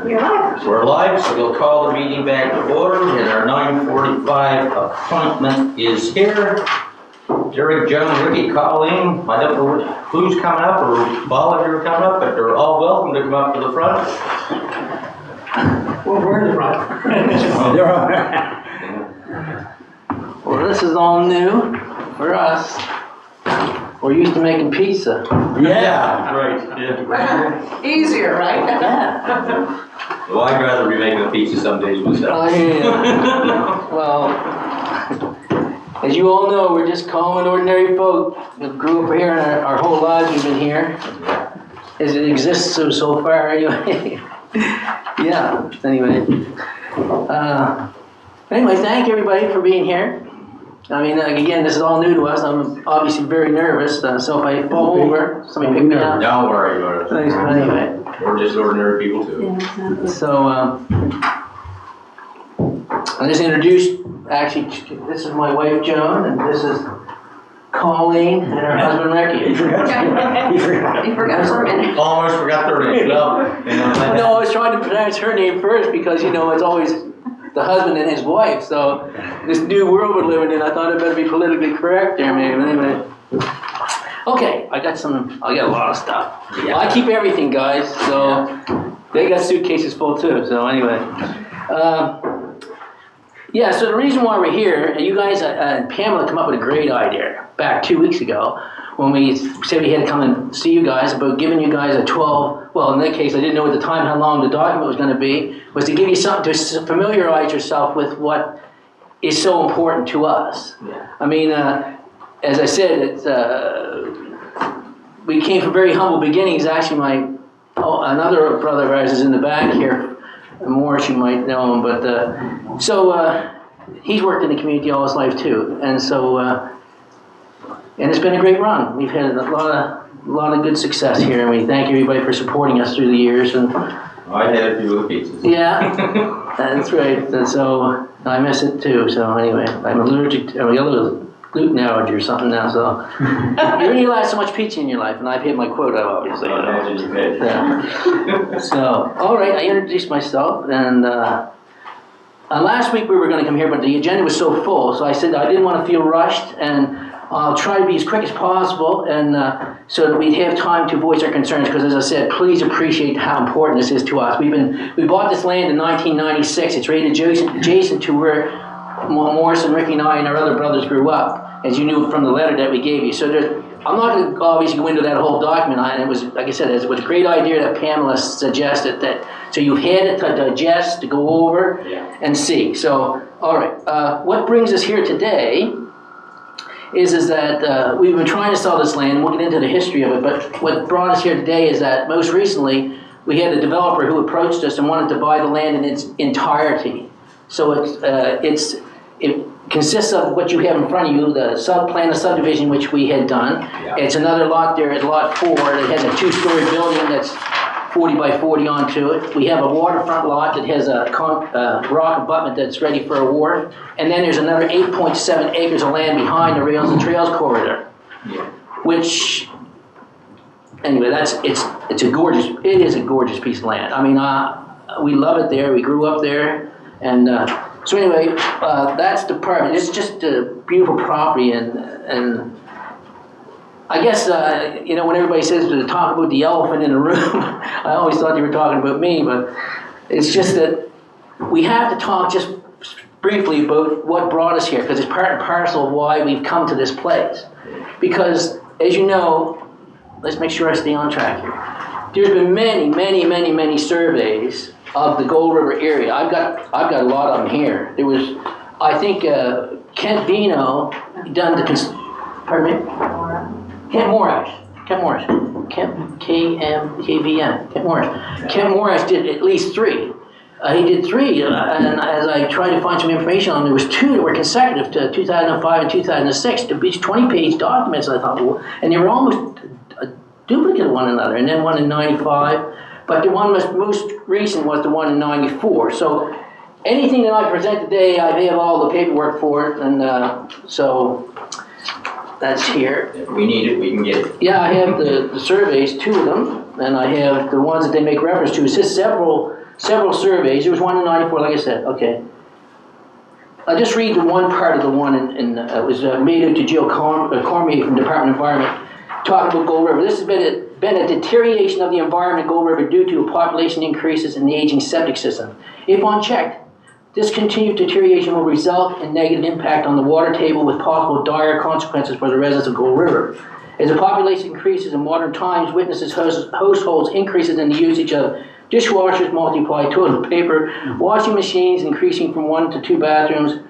We're live, so we'll call the meeting back to order, and our 9:45 appointment is here. Derek, John, Ricky, Colleen, I don't know who's coming up, or Bob, if you're coming up, but they're all welcome to come up to the front. Well, we're in the front. Well, this is all new for us. We're used to making pizza. Yeah, right, yeah. Easier, right? Yeah. Well, I'd rather be making a pizza some days myself. Well, as you all know, we're just common, ordinary folk. We grew up here, and our whole lives we've been here. As it exists so far, anyway. Yeah, anyway. Anyway, thank everybody for being here. I mean, again, this is all new to us. I'm obviously very nervous, so if I fall over, somebody pick me up. Don't worry about it. Thanks, but anyway. We're just ordinary people too. So, I just introduced, actually, this is my wife, Joan, and this is Colleen, and her husband, Ricky. You forgot for a minute. Almost forgot their name. No, No, I was trying to pronounce her name first because, you know, it's always the husband and his wife. So, this new world we're living in, I thought it better be politically correct there, maybe. Anyway. Okay, I got a lot of stuff. Yeah. I keep everything, guys, so they got suitcases full too, so anyway. Yeah, so the reason why we're here, and you guys, and Pamela come up with a great idea back 2 weeks ago when we said we had to come and see you guys about giving you guys a 12, well, in that case, I didn't know at the time how long the document was going to be, was to give you something to familiarize yourself with what is so important to us. Yeah. I mean, as I said, it's, we came from very humble beginnings. Actually, another brother of ours is in the back here, Morris, you might know him, but he's worked in the community all his life too, and so and it's been a great run. We've had a lot of good success here, and we thank everybody for supporting us through the years. And I had a few of the pizzas. yeah, that's right. And so I miss it too. So anyway, I'm allergic to gluten allergy or something now. So you really have so much pizza in your life, and I've hit my quota, obviously. Yeah. So, all right, I introduced myself, and last week we were going to come here, but the agenda was so full, so I said I didn't want to feel rushed, and I'll try to be as quick as possible, and so that we'd have time to voice our concerns, because as I said, please appreciate how important this is to us. We bought this land in 1996. It's right adjacent to where Morris and Ricky and I and our other brothers grew up, as you knew from the letter that we gave you. So I'm not going to obviously go into that whole document, and it was, like I said, it was a great idea that Pamela suggested that, so you've had it to digest, to go over, and see. So, all right, what brings us here today is that we've been trying to sell this land, and we'll get into the history of it, but what brought us here today is that most recently, we had a developer who approached us and wanted to buy the land in its entirety. So it consists of what you have in front of you, the plan of subdivision which we had done. Yeah. It's another lot there, it's lot 4, that has a 2-story building that's 40 by 40 onto it. We have a waterfront lot that has a rock abutment that's ready for a wharf. And then there's another 8.7 acres of land behind the Rails and Trails corridor. Yeah. Which, anyway, it is a gorgeous piece of land. I mean, we love it there, we grew up there, and so anyway, that's the part. It's just a beautiful property, and I guess, you know, when everybody says to talk about the elephant in the room, I always thought they were talking about me, but it's just that we have to talk just briefly about what brought us here, because it's part and parcel of why we've come to this place. Because, as you know, let's make sure I stay on track here. There's been many surveys of the Gold River area. I've got a lot of them here. There was, I think, Kent Vino done the, pardon me? Kent Morris, Kent Morris did at least 3. He did 3, and as I tried to find some information on them, there was 2 that were consecutive to 2005 and 2006. These 20-page documents, I thought, well, and they were almost a duplicate of one another, and then one in 95. But the one most recent was the one in 94. So anything that I present today, I have all the paperwork for it, and so that's here. If we need it, we can get it. Yeah, I have the surveys, 2 of them, and I have the ones that they make reference to. It says several several surveys. There was one in 94, like I said, okay. I'll just read the one part of the one, it was made out to Jill Cormier from Department of Environment, talking about Gold River. This has been a deterioration of the environment in Gold River due to population increases and the aging septic system. If unchecked, this continued deterioration will result in negative impact on the water table with possible dire consequences for the residents of Gold River. As the population increases in modern times, witnesses households increases in the usage of dishwashers, multiply toilet paper, washing machines increasing from 1 to 2 bathrooms.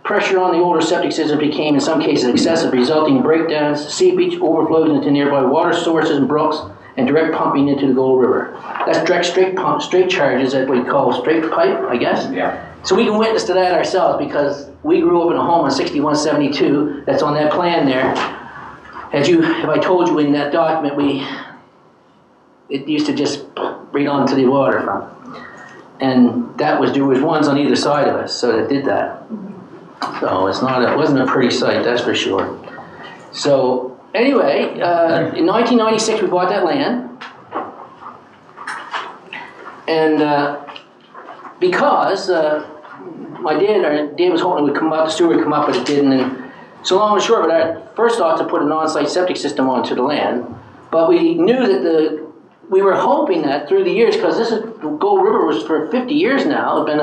Pressure on the older septic system became in some cases excessive, resulting in breakdowns, seepage, overflows into nearby water sources and brooks, and direct pumping into the Gold River. That's direct straight charges that we call straight pipe, I guess. Yeah. So we can witness to that ourselves because we grew up in a home on 6172 that's on that plan there. As I told you in that document, it used to just right onto the waterfront. And there was ones on either side of us, so that did that. So it wasn't a pretty sight, that's for sure. So anyway, in 1996 we bought that land. And because my dad was hoping it would come up, the sewer would come up, but it didn't. And so long and short, but our first thought to put an on-site septic system onto the land. But we knew that we were hoping that through the years, because Gold River was for 50 years now, it's been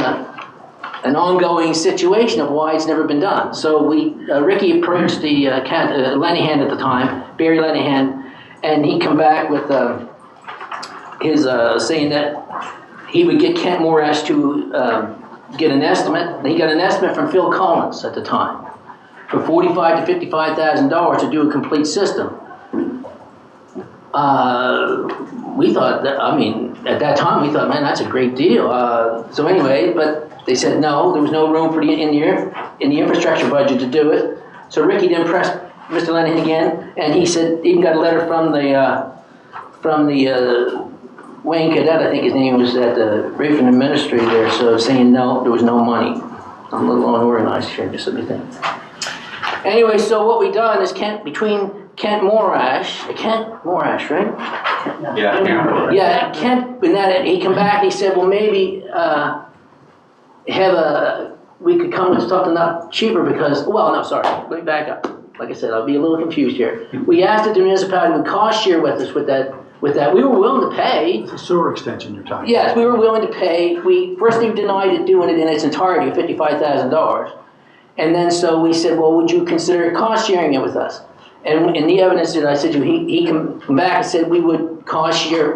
an ongoing situation of why it's never been done. So Ricky approached the Lenihan at the time, Barry Lenihan, and he come back with his saying that he would get Kent Morash to get an estimate. And he got an estimate from Phil Collins at the time for $45,000 to $55,000 to do a complete system. We thought that, at that time we thought, man, that's a great deal. So anyway, but they said no, there was no room in the infrastructure budget to do it. So Ricky then pressed Mr. Lenihan again, and he said, even got a letter from the Wayne Cadet, I think his name was, right from the ministry there, so saying no, there was no money. I'm a little unorganized here, just let me think. Anyway, so what we done is between Kent Morash, right? Yeah. Yeah, Kent, and that he come back and he said, well, maybe we could come with something not cheaper because, let me back up. Like I said, I'll be a little confused here. We asked that the municipality would cost share with us with that. We were willing to pay. It's a sewer extension you're talking about. Yes, we were willing to pay. First they denied it doing it in its entirety, $55,000. And then so we said, well, would you consider cost sharing it with us? And in the evidence that I said to you, he come back and said we would cost share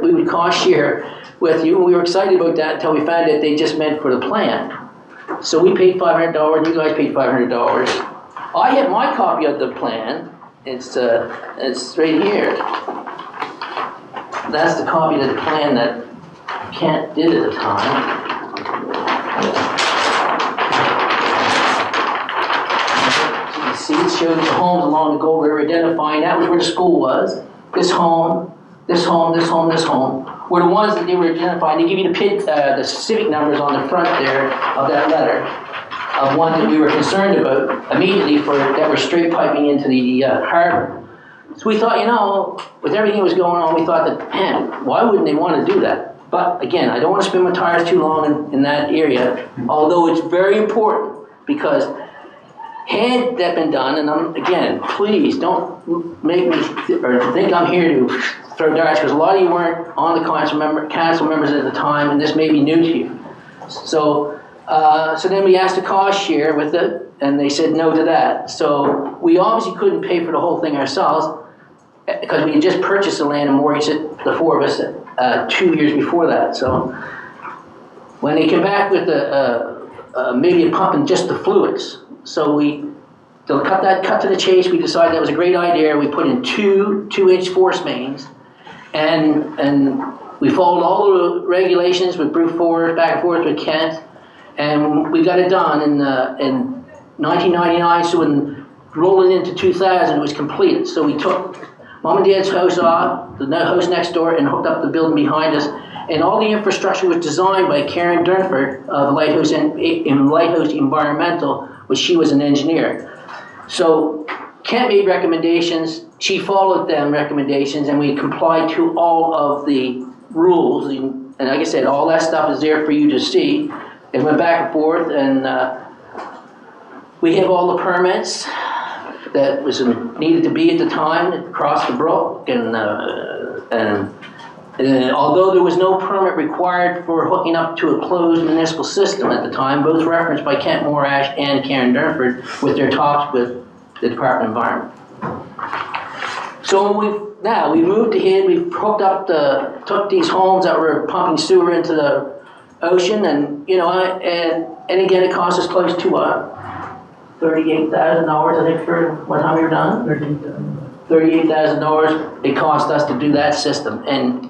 with you. And we were excited about that until we found that they just meant for the plan. So we paid $500 and you guys paid $500. I have my copy of the plan. It's right here. That's the copy of the plan that Kent did at the time. So you can see it shows the homes along the Gold River, identifying that was where the school was. This home, this home, this home, this home were the ones that they were identifying. They give you the civic numbers on the front there of that letter of one that we were concerned about immediately that were straight piping into the harbor. So we thought, with everything that was going on, we thought that, man, why wouldn't they want to do that? But again, I don't want to spin my tires too long in that area, although it's very important because had that been done, and again, please don't make me or think I'm here to throw darts because a lot of you weren't on the council members at the time, and this may be new to you. So then we asked the cost share with it, and they said no to that. So we obviously couldn't pay for the whole thing ourselves because we had just purchased the land and mortgaged it, the four of us, 2 years before that. So when they came back with maybe a pump and just the fluids, so to cut to the chase, we decided that was a great idea. We put in 2-inch force mains, and we followed all the regulations with brute force, back and forth with Kent, and we got it done in 1999. So when rolling into 2000, it was completed. So we took Mom and Dad's house off, the house next door, and hooked up the building behind us. And all the infrastructure was designed by Karen Durnford of Lighthouse Environmental, which she was an engineer. So Kent made recommendations, she followed them recommendations, and we complied to all of the rules And like I said, all that stuff is there for you to see. It went back and forth, and we have all the permits that was needed to be at the time across the brook, and although there was no permit required for hooking up to a closed municipal system at the time, both referenced by Kent Morash and Karen Durnford with their talks with the Department of Environment. So we moved ahead, we've hooked up took these homes that were pumping sewer into the ocean, and and again, it cost us close to $38,000, I think, for what time we were done. $38,000 it cost us to do that system, and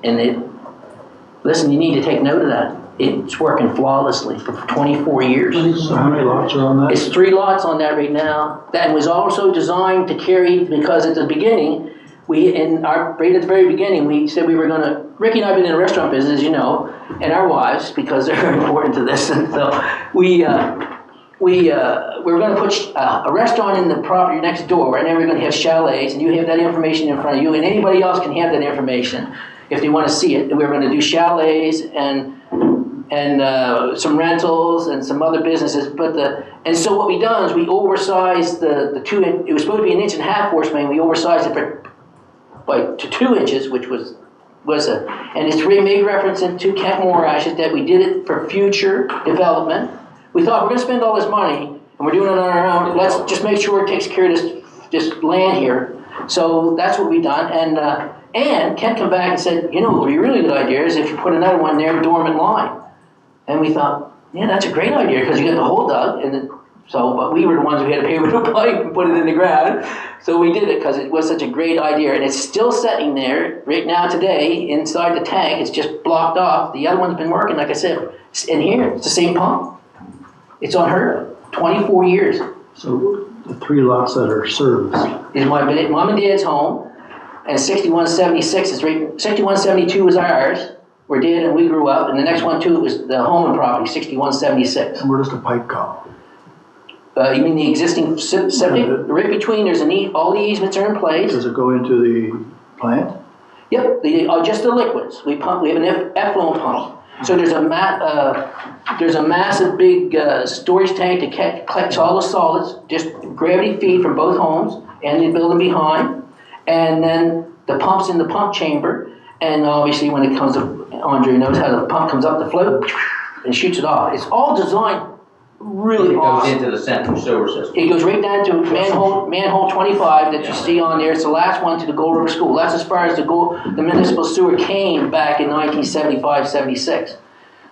listen, you need to take note of that. It's working flawlessly for 24 years. So how many lots are on that? It's 3 lots on that right now. That was also designed to carry, because at the beginning, right at the very beginning, we said we were going to, Ricky and I have been in the restaurant business, as you know, and our wives, because they're very important to this, and so we were going to put a restaurant in the property next door, and then we're going to have chalets, and you have that information in front of you, and anybody else can have that information if they want to see it. And we're going to do chalets and some rentals and some other businesses. And so what we done is we oversized the 2 inch. It was supposed to be 1.5 inch force main. We oversized it to 2 inches, which was and it's made reference to Kent Morash that we did it for future development. We thought, we're going to spend all this money, and we're doing it on our own. Let's just make sure it takes care of this land here. So that's what we done. And Kent come back and said, what would be a really good idea is if you put another one there, dormant line. And we thought, yeah, that's a great idea, because you get the hole dug. But we were the ones who had to pay with a pipe and put it in the ground. So we did it because it was such a great idea. And it's still sitting there right now today inside the tank. It's just blocked off. The other one's been working, like I said. In here, it's the same pump. It's unheard of. 24 years. So the 3 lots that are serviced. Is my mom and dad's home, and 6176 is right. 6172 is ours, where Dad and we grew up, and the next one too was the home and property, 6176. And where does the pipe go? You mean the existing septic? Right between, all the easements are in place. Does it go into the plant? Yep, just the liquids. We have an effluent pump. So there's a massive big storage tank that collects all the solids, just gravity feed from both homes and the building behind, and then the pump's in the pump chamber, and obviously when it comes up, Andre knows how the pump comes up the float and shoots it off. It's all designed really awesome. It goes into the central sewer system. It goes right down to manhole 25 that you see on there. It's the last one to the Gold River School. That's as far as the municipal sewer came back in 1975, 76.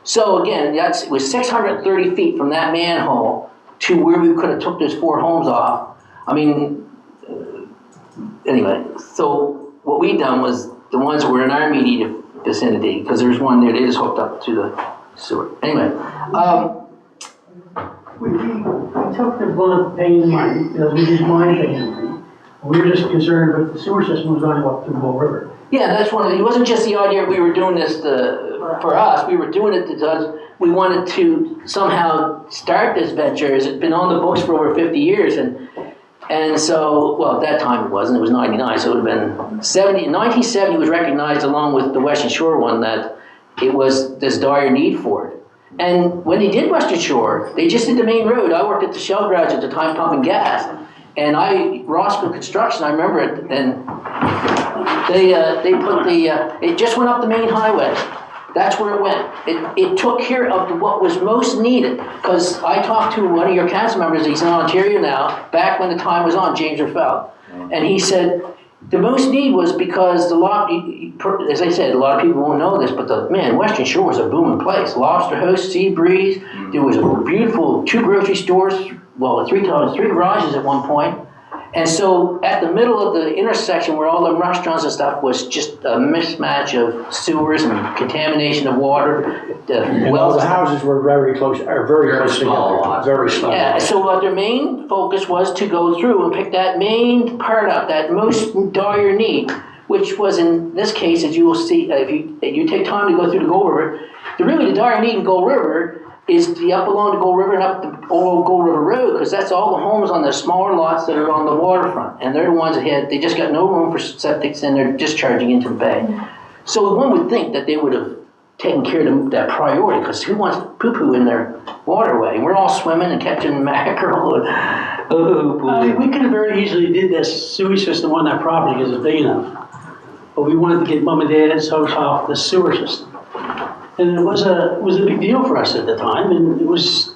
So again, it was 630 feet from that manhole to where we could have took those 4 homes off. I mean, anyway, so what we done was the ones that were in our immediate vicinity, because there's one there, they just hooked up to the sewer. Anyway, We took the bullet paying the money, because we didn't mind paying the money. We were just concerned with the sewer system was going up to the Bull River. yeah, that's one of it wasn't just the idea we were doing this for us. We were doing it because we wanted to somehow start this venture. It's been on the books for over 50 years, and so, well, at that time it wasn't. It was 99, so it would have been 70. 1970 was recognized along with the Western Shore one that it was this dire need for it. And when they did Western Shore, they just did the main road. I worked at the Shell garage at the time pumping gas. And Rossville Construction, I remember it, and they put it just went up the main highway. That's where it went. It took care of what was most needed. Because I talked to one of your council members, he's in Ontario now, back when the time was on, James Raffel. And he said, the most need was because as I said, a lot of people won't know this, but Western Shore was a booming place. Lobster Host, Sea Breeze. There was a beautiful 2 grocery stores, well, 3 garages at one point. And so at the middle of the intersection where all the restaurants and stuff was just a mismatch of sewers and contamination of water. And all the houses were very close small lots. together. Very small. Yeah, so their main focus was to go through and pick that main part up, that most dire need, which was in this case, as you will see, if you take time to go through the Gold River, the dire need in Gold River is up along the Gold River and up the old Gold River Road, because that's all the homes on the smaller lots that are on the waterfront. And they're the ones that they just got no room for septics and they're discharging into the bay. So one would think that they would have taking care of that priority, because who wants poo-poo in their waterway? We're all swimming and catching mackerel and, oh I mean, boy. we could have very easily did this sewage system on that property because it's big enough. But we wanted to get mom and dad's house off the sewer system. And it was a big deal for us at the time, and it was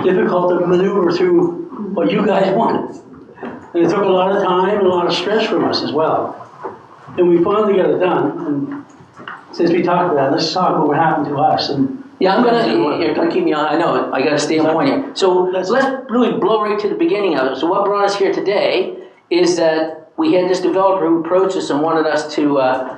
difficult to maneuver through what you guys wanted. And it took a lot of time and a lot of stress from us as well. And we finally got it done, and since we talked about it, let's talk about what happened to us. And Yeah, you're gonna keep me on, I know, I gotta stay on point here. So let's really blow right to the beginning of it. So what brought us here today is that we had this developer who approached us and wanted us to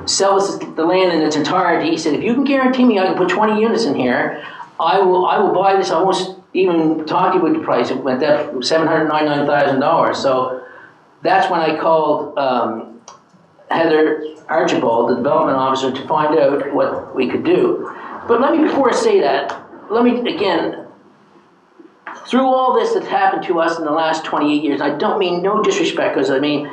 sell us the land in its entirety. He said, if you can guarantee me I can put 20 units in here, I will buy this. I won't even talk to you about the price. It went up $799,000. So that's when I called Heather Archibald, the development officer, to find out what we could do. But let me, before I say that, let me, again, through all this that's happened to us in the last 28 years, I don't mean no disrespect, because I mean,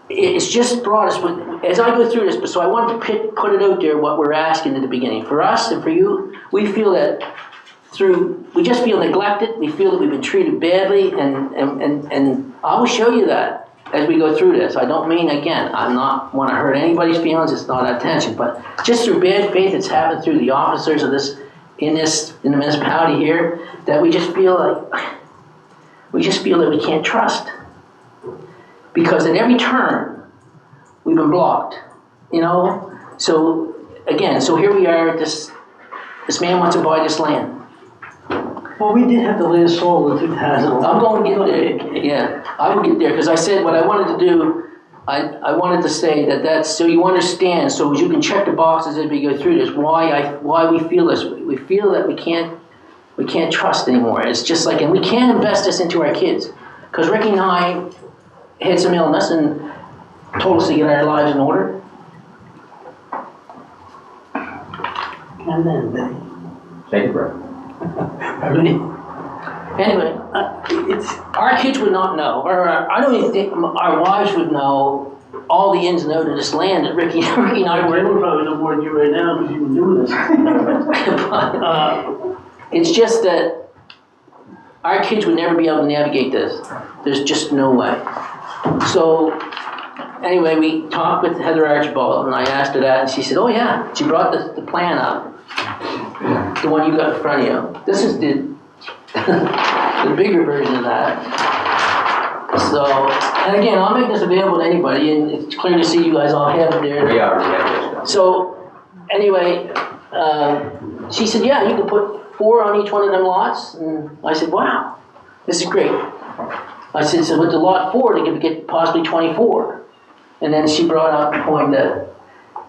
it's just brought us, as I go through this, but so I wanted to put it out there, what we're asking at the beginning. For us and for you, we feel that we just feel neglected, we feel that we've been treated badly, and I will show you that as we go through this. I don't mean, again, I'm not want to hurt anybody's feelings, it's not intention, but just through bad faith that's happened through the officers of this, in the municipality here, that we just feel that we can't trust. Because at every turn, we've been blocked, you know? So, again, so here we are, this man wants to buy this land. well, we did have the land sold in 2011. I'm going to get there, yeah, I will get there, because I said what I wanted to do, I wanted to say that's, so you understand, so you can check the boxes as we go through this, why we feel this way. We feel that we can't trust anymore. It's just like, and we can't invest this into our kids. Because Ricky and I had some illness and told us to get our lives in order. And then, Betty. Take a breath. Anyway, our kids would not know, or I don't even think our wives would know all the ins and outs of this land that Ricky and I They were. would probably know more than you right now because you've been doing this. It's just that our kids would never be able to navigate this. There's just no way. So, anyway, we talked with Heather Archibald, and I asked her that, and she said, oh yeah, she brought the plan up, the one you got in front of you. This is the bigger version of that. So, and again, I'll make this available to anybody, and it's clear to see you guys all have it there. We already have this done. So, anyway, she said, yeah, you can put 4 on each one of them lots. And I said, wow, this is great. I said, so with the lot 4, they could get possibly 24. And then she brought up the point that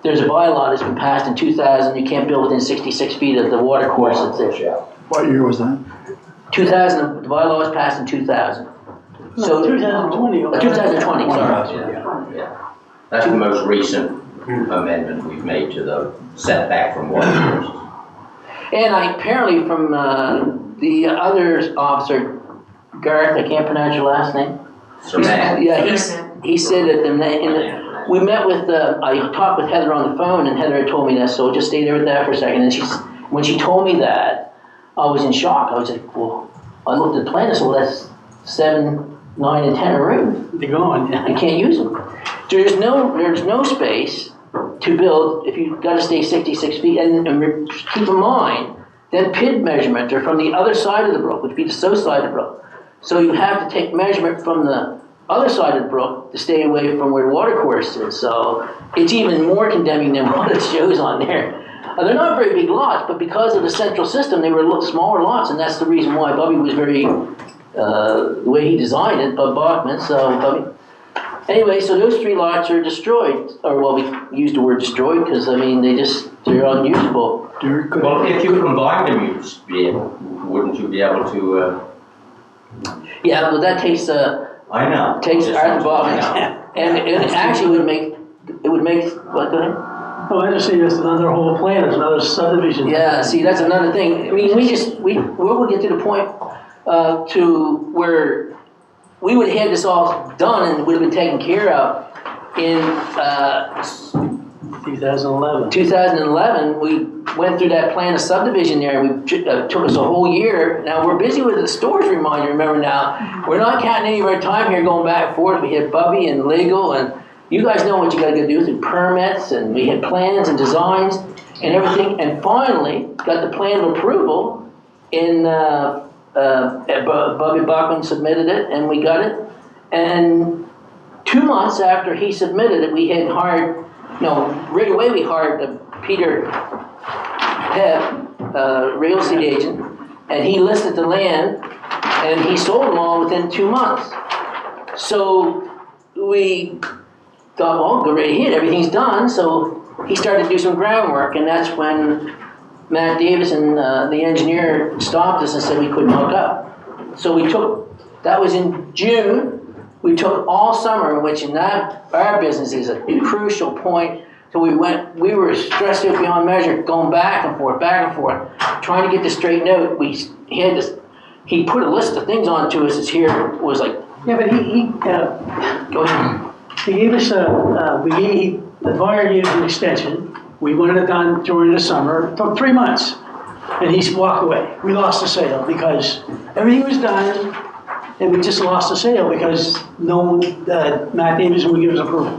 there's a bylaw that's been passed in 2000, you can't build within 66 feet of the water course that's there. What year was that? 2000, the bylaw was passed in 2000. So 2020. 2020, sorry. Yeah. That's the most recent amendment we've made to the setback from water courses. And I apparently from the other officer, Garth, I can't pronounce your last name. So Matt, Yeah, he said that we met with, I talked with Heather on the phone, and Heather had told me that, so just stay there with that for a second. And when she told me that, I was in shock. I was like, well, I looked at the plan and said, well, that's 7, 9, and 10 are written. They're gone. I can't use them. There's no space to build if you've got to stay 66 feet. And keep in mind, that PID measurements are from the other side of the brook, which would be the south side of the brook. So you have to take measurement from the other side of the brook to stay away from where the water course is. So it's even more condemning than what it shows on there. They're not very big lots, but because of the central system, they were smaller lots, and that's the reason why Bubby was very, the way he designed it, Bub Bachman, so Bubby. Anyway, so those 3 lots are destroyed, or well, we use the word destroyed because, I mean, they're unusable. well, if you combine them, wouldn't you be able to, Yeah, well, that takes, I know. takes Just Arthur I Bachman, know. and it actually would make, what, go ahead? Oh, I just see that's another whole plan, it's another subdivision. Yeah, see, that's another thing. I mean, we'll get to the point to where we would have had this all done and it would have been taken care of in 2011. 2011, we went through that plan of subdivision there. Took us a whole year. Now, we're busy with the storage reminder, remember now. We're not counting any of our time here going back and forth. We had Bubby and legal, and you guys know what you gotta go do through permits, and we had plans and designs and everything. And finally, got the plan of approval in, Bubby Bachman submitted it, and we got it. And 2 months after he submitted it, we had hired, right away we hired Peter Pebb, real estate agent, and he listed the land, and he sold them all within 2 months. So we thought, well, go right ahead, everything's done. So he started to do some groundwork, and that's when Matt Davis and the engineer stopped us and said we couldn't hook up. So that was in June. We took all summer, which in our business is a crucial point. So we were stressed out beyond measure, going back and forth, trying to get this straightened out. He put a list of things onto us. It was like, Yeah, but go ahead. he gave us the buyer gave us an extension. We wanted it done during the summer. It took 3 months, and he walked away. We lost the sale because everything was done, and we just lost the sale because Matt Davis would give us approval.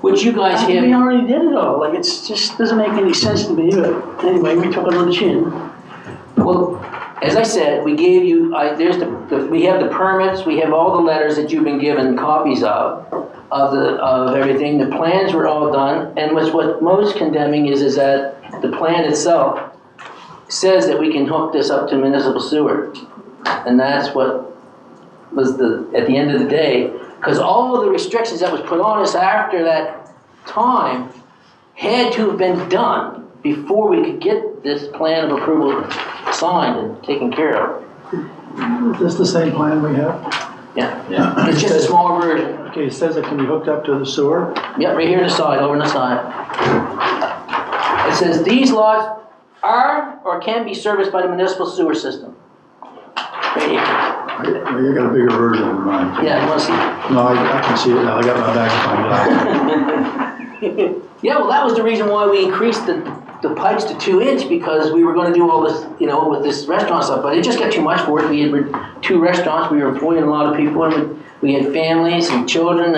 Which you guys We have. already did it all. Like, it's just doesn't make any sense to me. But anyway, we took it on the chin. Well, as I said, we gave you, we have the permits, we have all the letters that you've been given copies of everything. The plans were all done, and what's most condemning is that the plan itself says that we can hook this up to municipal sewer. And that's what was at the end of the day, because all of the restrictions that was put on us after that time had to have been done before we could get this plan of approval signed and taken care of. Is this the same plan we have? Yeah. It's just a smaller version. Okay, it says it can be hooked up to the sewer. Yep, right here on the side, over on the side. It says these lots are or can be serviced by the municipal sewer system. Right here. Well, you got a bigger version than mine. Yeah, you want to see? No, I can see it now. I got my magnifying glass. Yeah, well, that was the reason why we increased the pipes to 2-inch, because we were going to do all this, with this restaurant stuff, but it just got too much for us. We had 2 restaurants, we were employing a lot of people, and we had families and children,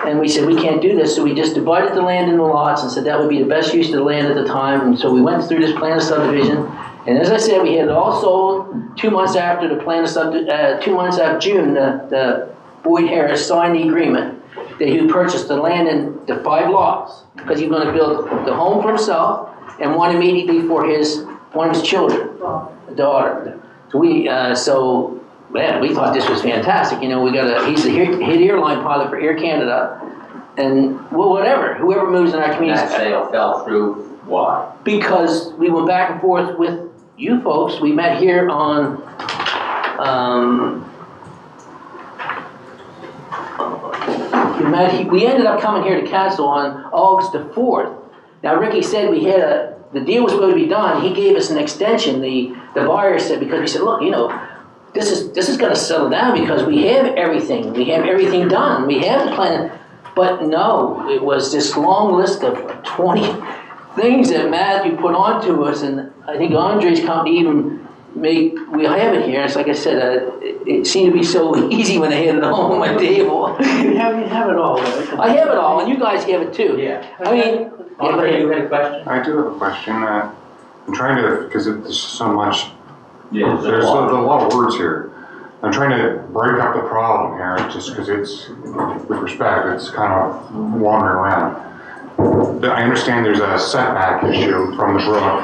and we said we can't do this, so we just divided the land into lots and said that would be the best use of the land at the time, and so we went through this plan of subdivision, and as I said, we had it all sold 2 months after the plan of 2 months after June, the Boyd Harris signed the agreement that he would purchase the land in the 5 lots, because he was going to build the home for himself and one immediately for one of his children, a daughter. So we thought this was fantastic. He's the head airline pilot for Air Canada, and whoever moves in our community. That sale fell through, why? Because we went back and forth with you folks. We met here on, we ended up coming here to council on August the 4th. Now, Ricky said the deal was going to be done. He gave us an extension. The buyer said, because we said, look, this is going to settle down because we have everything. We have everything done. We have the plan. But no, it was this long list of 20 things that Matthew put onto us, and I think Andre's company even we have it here. It's like I said, it seemed to be so easy when they had it all on my table. You have it all. Right? I have it all, and you guys have it too. Yeah. I mean, Andre, you had a question? I do have a question. I'm trying to, because there's so much, Yes. there's a lot of words here. I'm trying to break up the problem here, just because it's, with respect, it's kind of wandering around. I understand there's a setback issue from the brook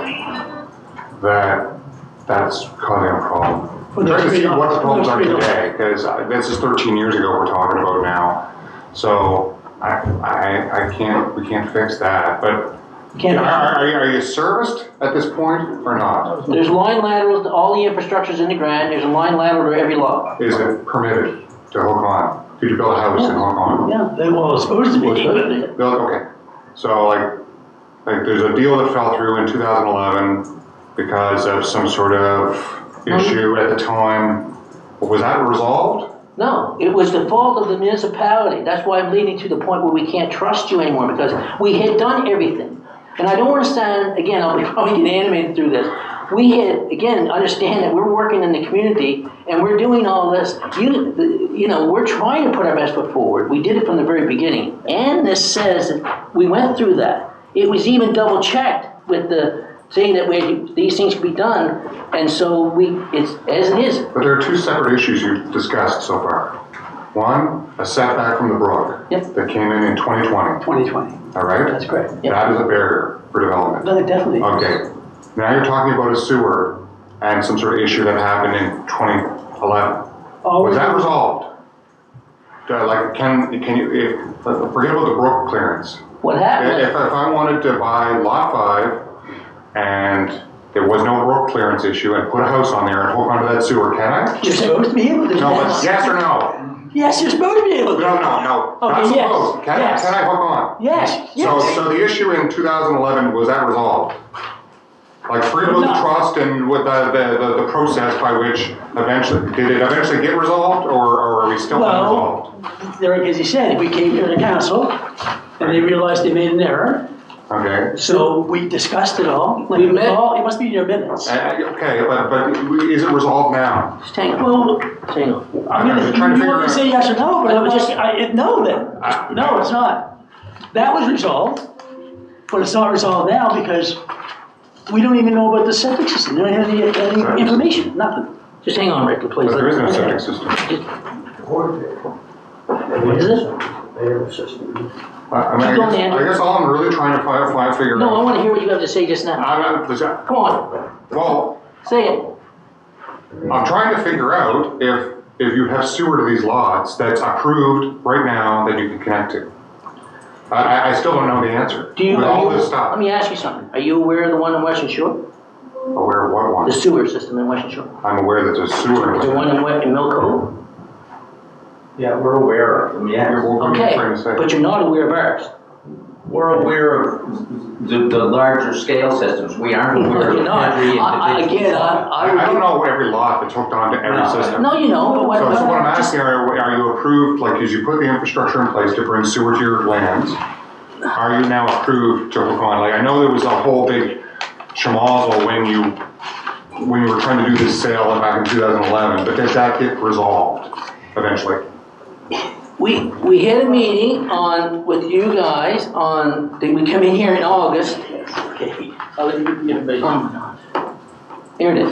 that's causing a problem. I'm trying to see what the problems are today, because this is 13 years ago we're talking about now. So we can't fix that, but are you serviced at this point or not? there's line laterals, all the infrastructure's in the ground. There's a line lateral to every lot. Is it permitted to hook on? Could you build a house and hook on? Yeah, it's supposed to be. Okay, so like there's a deal that fell through in 2011 because of some sort of issue at the time. Was that resolved? No, it was the fault of the municipality. That's why I'm leading to the point where we can't trust you anymore, because we had done everything. And I don't understand, again, I'll be probably getting animated through this. We had, again, understand that we're working in the community and we're doing all this. You know, we're trying to put our best foot forward. We did it from the very beginning. And this says that we went through that. It was even double checked with the saying that these things can be done. And so it's as it is. But there are two separate issues you've discussed so far. One, a setback from the brook Yep. that came in 2020, 2020. all right? That's correct. Yep. That is a barrier for development. No, definitely. Okay, now you're talking about a sewer and some sort of issue that happened in 2011. Was that resolved? Like, can you, forget about the brook clearance. What happened? If I wanted to buy lot 5 and there was no brook clearance issue and put a house on there and hook onto that sewer, can I? You're supposed to be able to do No, but that. yes or no? Yes, you're supposed to be able to. No, Okay, not yes, supposed. Can yes. I hook on? Yes, yes. So the issue in 2011, was that resolved? Like freedom of the No. trust and with the process by which did it eventually get resolved or are we still unresolved? There, as you said, we came here to council and they realized they made an error. Okay. So we discussed it all. Like, We it was met- all, it must be in your minutes. Okay, but is it resolved now? Just hang on. Well, Hang on. I'm gonna, just trying to you figure want me to out. say yes or no, but No, it was just- just, no then. No, it's not. That was resolved, but it's not resolved now because we don't even know about the septic system. We don't have any Right. information, nothing. Just hang on, Rick, please. But there is no septic system. What is it? I mean, Keep going, Andrew. I guess all I'm really trying to figure No, I out. want to hear what you have to say just now. Come on, Well, say it. I'm trying to figure out if you have sewer to these lots that's approved right now that you can connect to. I still don't know the answer. With all this Let stuff, me ask you something. Are you aware of the one in Western Shore? aware of what one? The sewer system in Western Shore? I'm aware that there's sewer. Is there one in Mill Cove? Yeah, we're aware of them, yeah. What are you Okay, trying to say? but you're not aware of ours. We're aware of the larger scale systems. We aren't aware You're of not. every Again, individual. I don't know every lot that's hooked onto every No. system. No, you know, but what? So what I'm just- asking, are you approved, like, as you put the infrastructure in place to bring sewer to your lands, are you now approved to hook on? Like, I know there was a whole big schmozzle when you were trying to do this sale back in 2011, but did that get resolved eventually? We had a meeting with you guys we come in here in August. Okay, I'll let you give everybody. Oh my God. Here it is.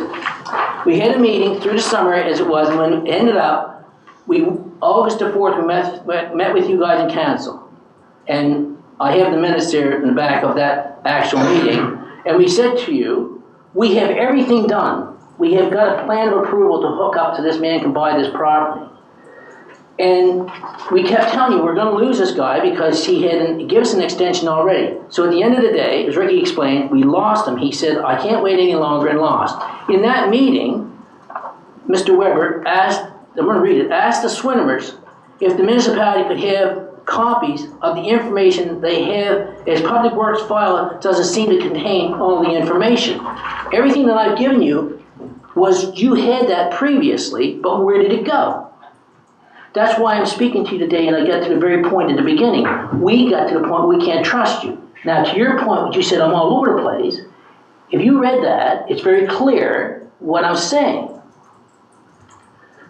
We had a meeting through the summer as it was, and when it ended up, August the 4th, we met with you guys in council. And I have the minutes there in the back of that actual meeting. And we said to you, we have everything done. We have got a plan of approval to hook up so this man can buy this property. And we kept telling you, we're gonna lose this guy because he hadn't given us an extension already. So at the end of the day, as Ricky explained, we lost him. He said, I can't wait any longer, and lost. In that meeting, Mr. Weber asked, I'm gonna read it, asked the Swinnermers if the municipality could have copies of the information they have, as Public Works file doesn't seem to contain all the information. Everything that I've given you you had that previously, but where did it go? That's why I'm speaking to you today, and I got to the very point in the beginning. We got to the point where we can't trust you. Now, to your point, what you said, I'm all over the place. If you read that, it's very clear what I'm saying.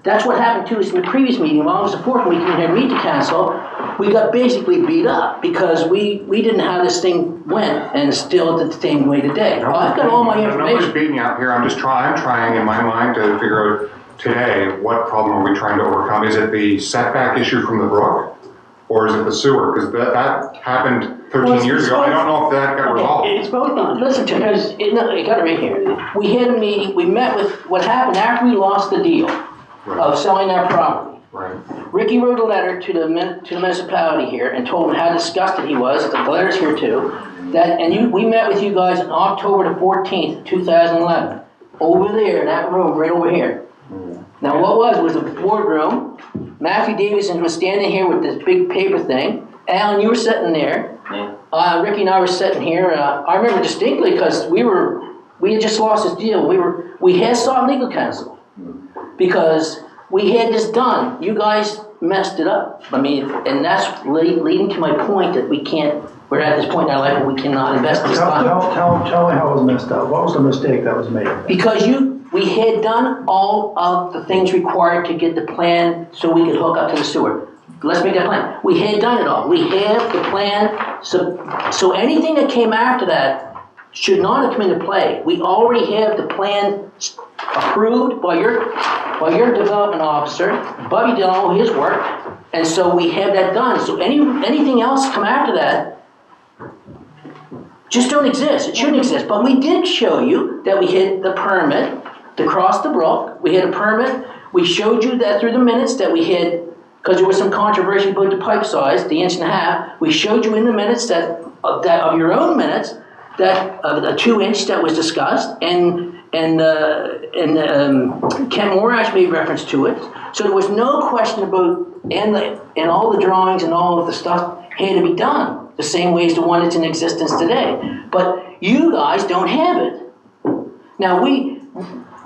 That's what happened to us in the previous meeting, on August the 4th, when we came here to meet the council. We got basically beat up because we didn't know how this thing went, and still the same way today. I've got all my Nobody's information. beating you up here. I'm trying in my mind to figure out today, what problem are we trying to overcome? Is it the setback issue from the brook? Or is it the sewer? Because that happened 13 years ago. I don't know if that got resolved. It's both on. Listen to me, I got it right here. We had a meeting, we met with, what happened after we lost the deal of selling our property. Right. Ricky wrote a letter to the municipality here and told them how disgusted he was, the letter's here too, we met with you guys on October the 14th, 2011, over there in that room, right over here. Now what was a boardroom. Matthew Davidson was standing here with this big paper thing. Alan, you were sitting there. Yeah. Ricky and I were sitting here. I remember distinctly because we had just lost this deal. We had sought legal counsel because we had this done. You guys messed it up. I mean, and that's leading to my point that we're at this point in our life where we cannot invest this time. Tell me how it was messed up. What was the mistake that was made? Because we had done all of the things required to get the plan so we could hook up to the sewer. Let's make that plan. We had done it all. We have the plan, so anything that came after that should not have come into play. We already have the plan approved by your development officer, Bobby Dillon, his work, and so we have that done. So anything else come after that just don't exist. It shouldn't exist. But we did show you that we had the permit to cross the brook. We had a permit. We showed you that through the minutes that we had, because there was some controversy about the pipe size, the 1.5 inch. We showed you in the minutes that of your own minutes that the 2 inch that was discussed, and Ken Morash made reference to it. So there was no question about, and all the drawings and all of the stuff had to be done the same way as the one that's in existence today. But you guys don't have it. Now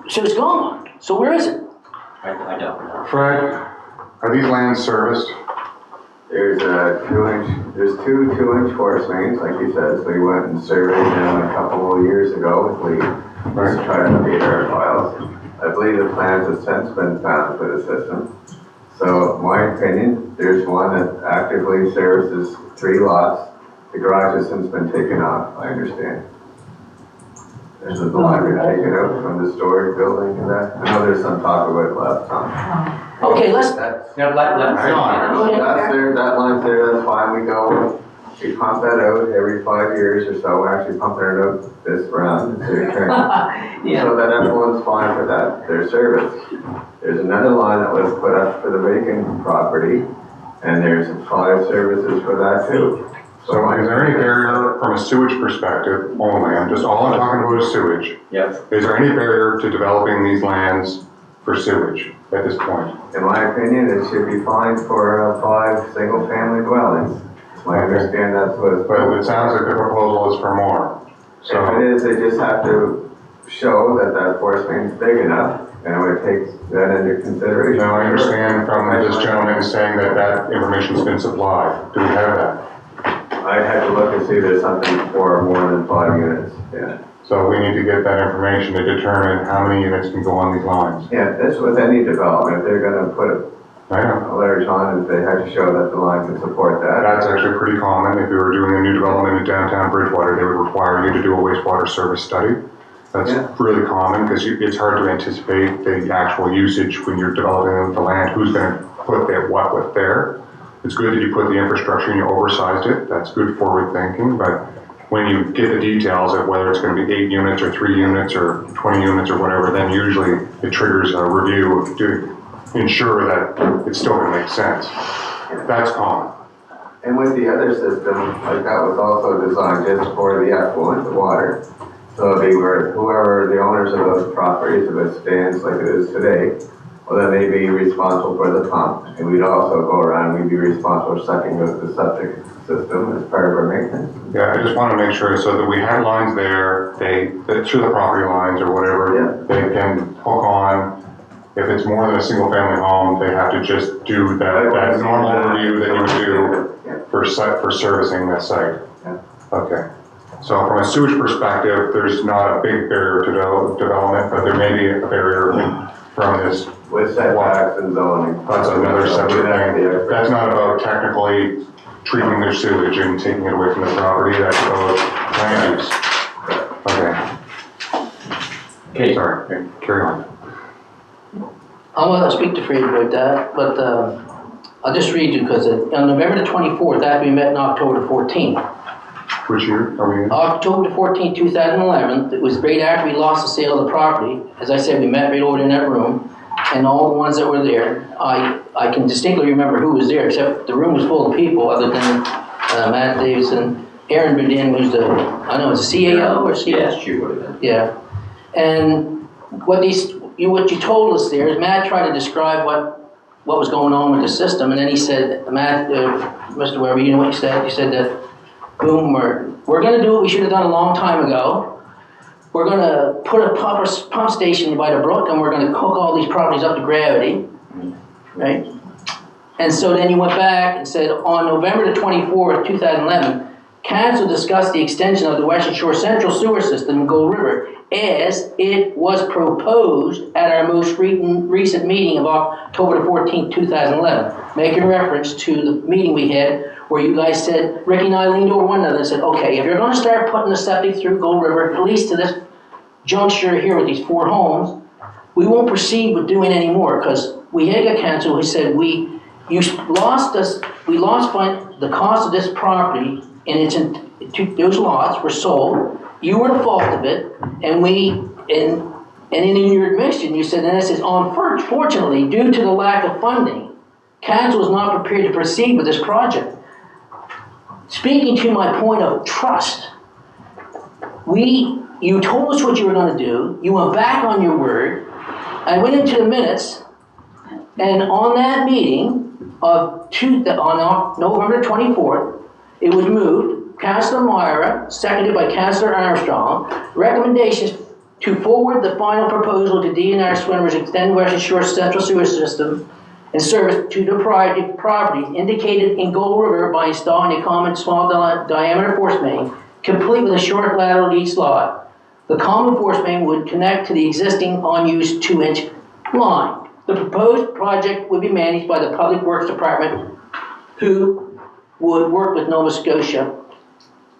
so it's gone. So where is it? I don't. Fred, are these lands serviced? There's there's two 2-inch force mains, like you said, so we went and surveyed them a couple of years ago with Lee, just to try to update our files. I believe the plans have since been found for the system. So, in my opinion, there's one that actively services 3 lots. The garage has since been taken off, I understand. There's a line been taken out from the storage building and that. I know there's some talk about it last time. Okay, let's. That's Now, let's that's there, that line's there, that's fine, we pump that out every 5 years or so, we're actually pumping it out this round, it's your turn. Yeah. So that everyone's fine for that, their service. There's another line that was put up for the vacant property, and there's 5 services for that too. So is there any barrier from a sewage perspective only? All I'm talking about is sewage. Yep. Is there any barrier to developing these lands for sewage at this point? In my opinion, it should be fine for 5 single-family dwellings. I understand that's what it's. But it sounds like the proposal is for more. So If it is, they just have to show that force main's big enough, and it would take that into consideration. now I understand from this gentleman saying that information's been supplied. Do we have that? I'd have to look and see if there's something for more than 5 units, yeah. So we need to get that information to determine how many units can go on these lines. Yeah, that's with any development, if they're gonna put I know. a large on, if they have to show that the line can support that. That's actually pretty common. If we were doing a new development in downtown Bridgewater, they would require you to do a wastewater service study. That's Yeah. really common because it's hard to anticipate the actual usage when you're developing the land. Who's going to put that what with there? It's good that you put the infrastructure and you oversized it. That's good forward thinking. But when you get the details of whether it's going to be 8 units or 3 units or 20 units or whatever, then usually it triggers a review to ensure that it's still going to make sense. That's common. And with the other system, like that was also designed just for the effluent, the water. So they were, whoever the owners of those properties, if it stands like it is today, well, then they'd be responsible for the pump. And we'd also go around, we'd be responsible for sucking out the septic system as part of our maintenance. Yeah, I just want to make sure so that we have lines there, through the property lines or whatever, they can hook on. If it's more than a single family home, they have to just do that normal review that you would do for servicing that site. Yeah. Okay. So from a sewage perspective, there's not a big barrier to development, but there may be a barrier from this. With setbacks and zoning. That's another separate thing. That's not about technically treating their sewage and taking it away from the property. That's about land use. Okay. Okay. Sorry. Okay, carry on. I want to speak to Fred about that, but I'll just read you because on November the 24th, after we met on October the 14th, Which year are we in? October the 14th, 2011, it was right after we lost the sale of the property. As I said, we met right over in that room, and all the ones that were there, I can distinctly remember who was there, except the room was full of people other than Matt Davidson. Aaron Boudin was the, I don't know, was the CAO or CAO? Yes, you would have been. Yeah. And what you told us there is Matt tried to describe what was going on with the system, and then he said, Matt, Mr. Weber, you know what you said? You said that, boom, we're going to do what we should have done a long time ago. We're going to put a pump station by the brook, and we're going to hook all these properties up to gravity. right? And so then you went back and said, on November the 24th, 2011, council discussed the extension of the Western Shore Central Sewer System in Gold River as it was proposed at our most recent meeting of October the 14th, 2011. Making reference to the meeting we had where you guys said, Ricky and I leaned over one another and said, okay, if you're gonna start putting the septic through Gold River, at least to this juncture here with these 4 homes, we won't proceed with doing any more, because we had a council who said we lost the cost of this property, and those lots were sold. You were the fault of it, and in your admission, you said, and this is unfortunately due to the lack of funding, council is not prepared to proceed with this project. Speaking to my point of trust, you told us what you were going to do. You went back on your word. I went into the minutes, and on that meeting on November 24th, it was moved. Councilor Myra, seconded by Councilor Armstrong, recommendations to forward the final proposal to DNR Swimmers Extend Western Shore Central Sewer System and service to the properties indicated in Gold River by installing a common small diameter force main, complete with a short lateral at each lot. The common force main would connect to the existing unused 2-inch line. The proposed project would be managed by the Public Works Department, who would work with Nova Scotia.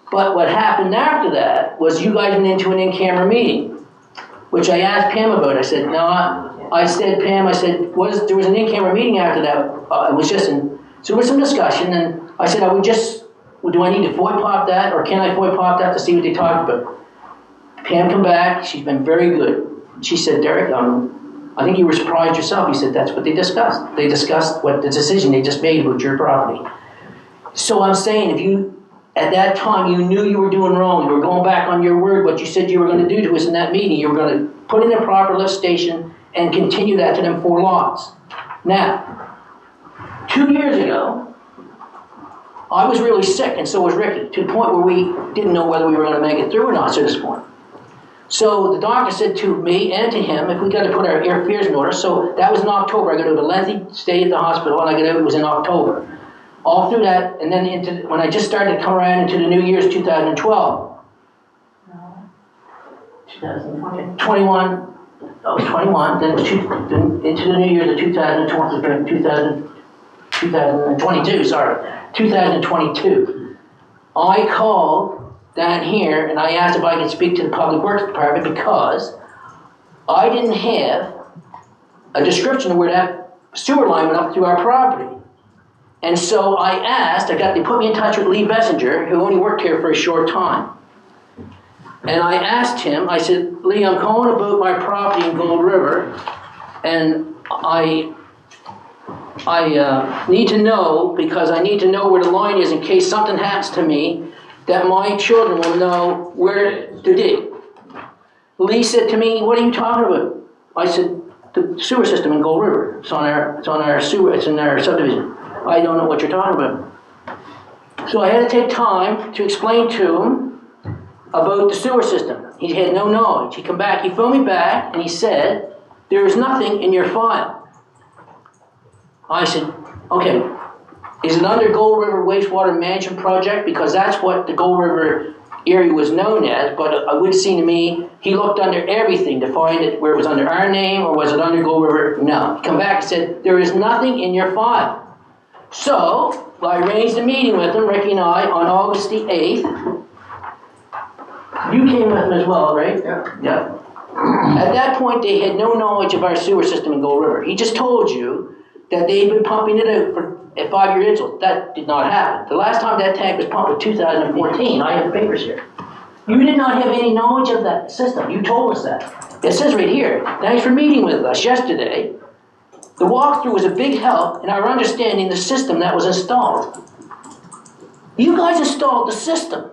But what happened after that was you guys went into an in-camera meeting, which I asked Pam about. I said, no, I said, Pam, I said, there was an in-camera meeting after that. So there was some discussion, and I said, do I need to FOI pop that, or can I FOI pop that to see what they talked about? Pam come back, she's been very good. She said, Derek, I think you were surprised yourself. You said, that's what they discussed. They discussed what the decision they just made about your property. So I'm saying, at that time, you knew you were doing wrong. You were going back on your word, what you said you were going to do to us in that meeting. You were going to put in a proper lift station and continue that to them 4 lots. Now, 2 years ago, I was really sick, and so was Ricky, to the point where we didn't know whether we were going to make it through or not, so to this point. So the doctor said to me and to him, if we got to put our affairs in order, so that was in October. I got to a lengthy stay at the hospital, and I got out, it was in October. All through that, and then when I just started to come around into the New Year's 2012. 2021, I was 21, then into the New Year's of 2022, I called down here and I asked if I could speak to the Public Works Department because I didn't have a description of where that sewer line went up through our property. And so they put me in touch with Lee Bessinger, who only worked here for a short time. And I asked him, I said, Lee, I'm calling about my property in Gold River, and I need to know, because I need to know where the line is in case something happens to me, that my children will know where to dig. Lee said to me, what are you talking about? I said, the sewer system in Gold River. It's in our subdivision. I don't know what you're talking about. So I had to take time to explain to him about the sewer system. He had no knowledge. He phoned me back, and he said, there is nothing in your file. I said, okay, is it under Gold River Wastewater Management Project? Because that's what the Gold River area was known as, but it would seem to me, he looked under everything to find it where it was under our name, or was it under Gold River? No. He come back and said, there is nothing in your file. So, I arranged a meeting with him, Ricky and I, on August the 8th. You came with him as well, right? Yeah. At that point, they had no knowledge of our sewer system in Gold River. He just told you that they'd been pumping it out for a 5-year interval. That did not happen. The last time that tank was pumped was 2014. I have the papers here. You did not have any knowledge of that system. You told us that. It says right here, thanks for meeting with us yesterday. The walkthrough was a big help in our understanding the system that was installed. You guys installed the system,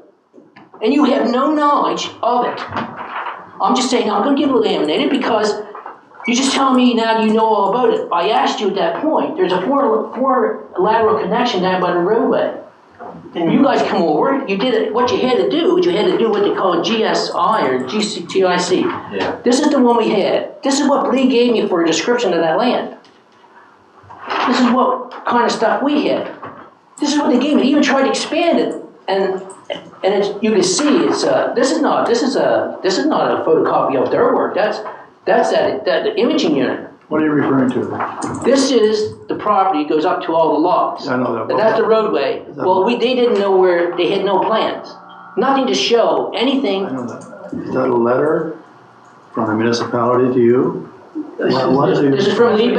and you have no knowledge of it. I'm just saying, I'm going to give it laminated because you're just telling me now you know all about it. I asked you at that point. There's a four lateral connection down by the roadway. And you guys come over, you did it. What you had to do what they call a GSI or GCTIC. Yeah. This is the one we had. This is what Lee gave me for a description of that land. This is what kind of stuff we had. This is what they gave me. They even tried to expand it, and it's, you can see it's this is not a photocopy of their work. That's that imaging unit. What are you referring to? This is the property, it goes up to all the lots. I know that. And that's the roadway. Well, they didn't know where, they had no plans. Nothing to show, anything. I know that. Is that a letter from the municipality to you? This is from Lee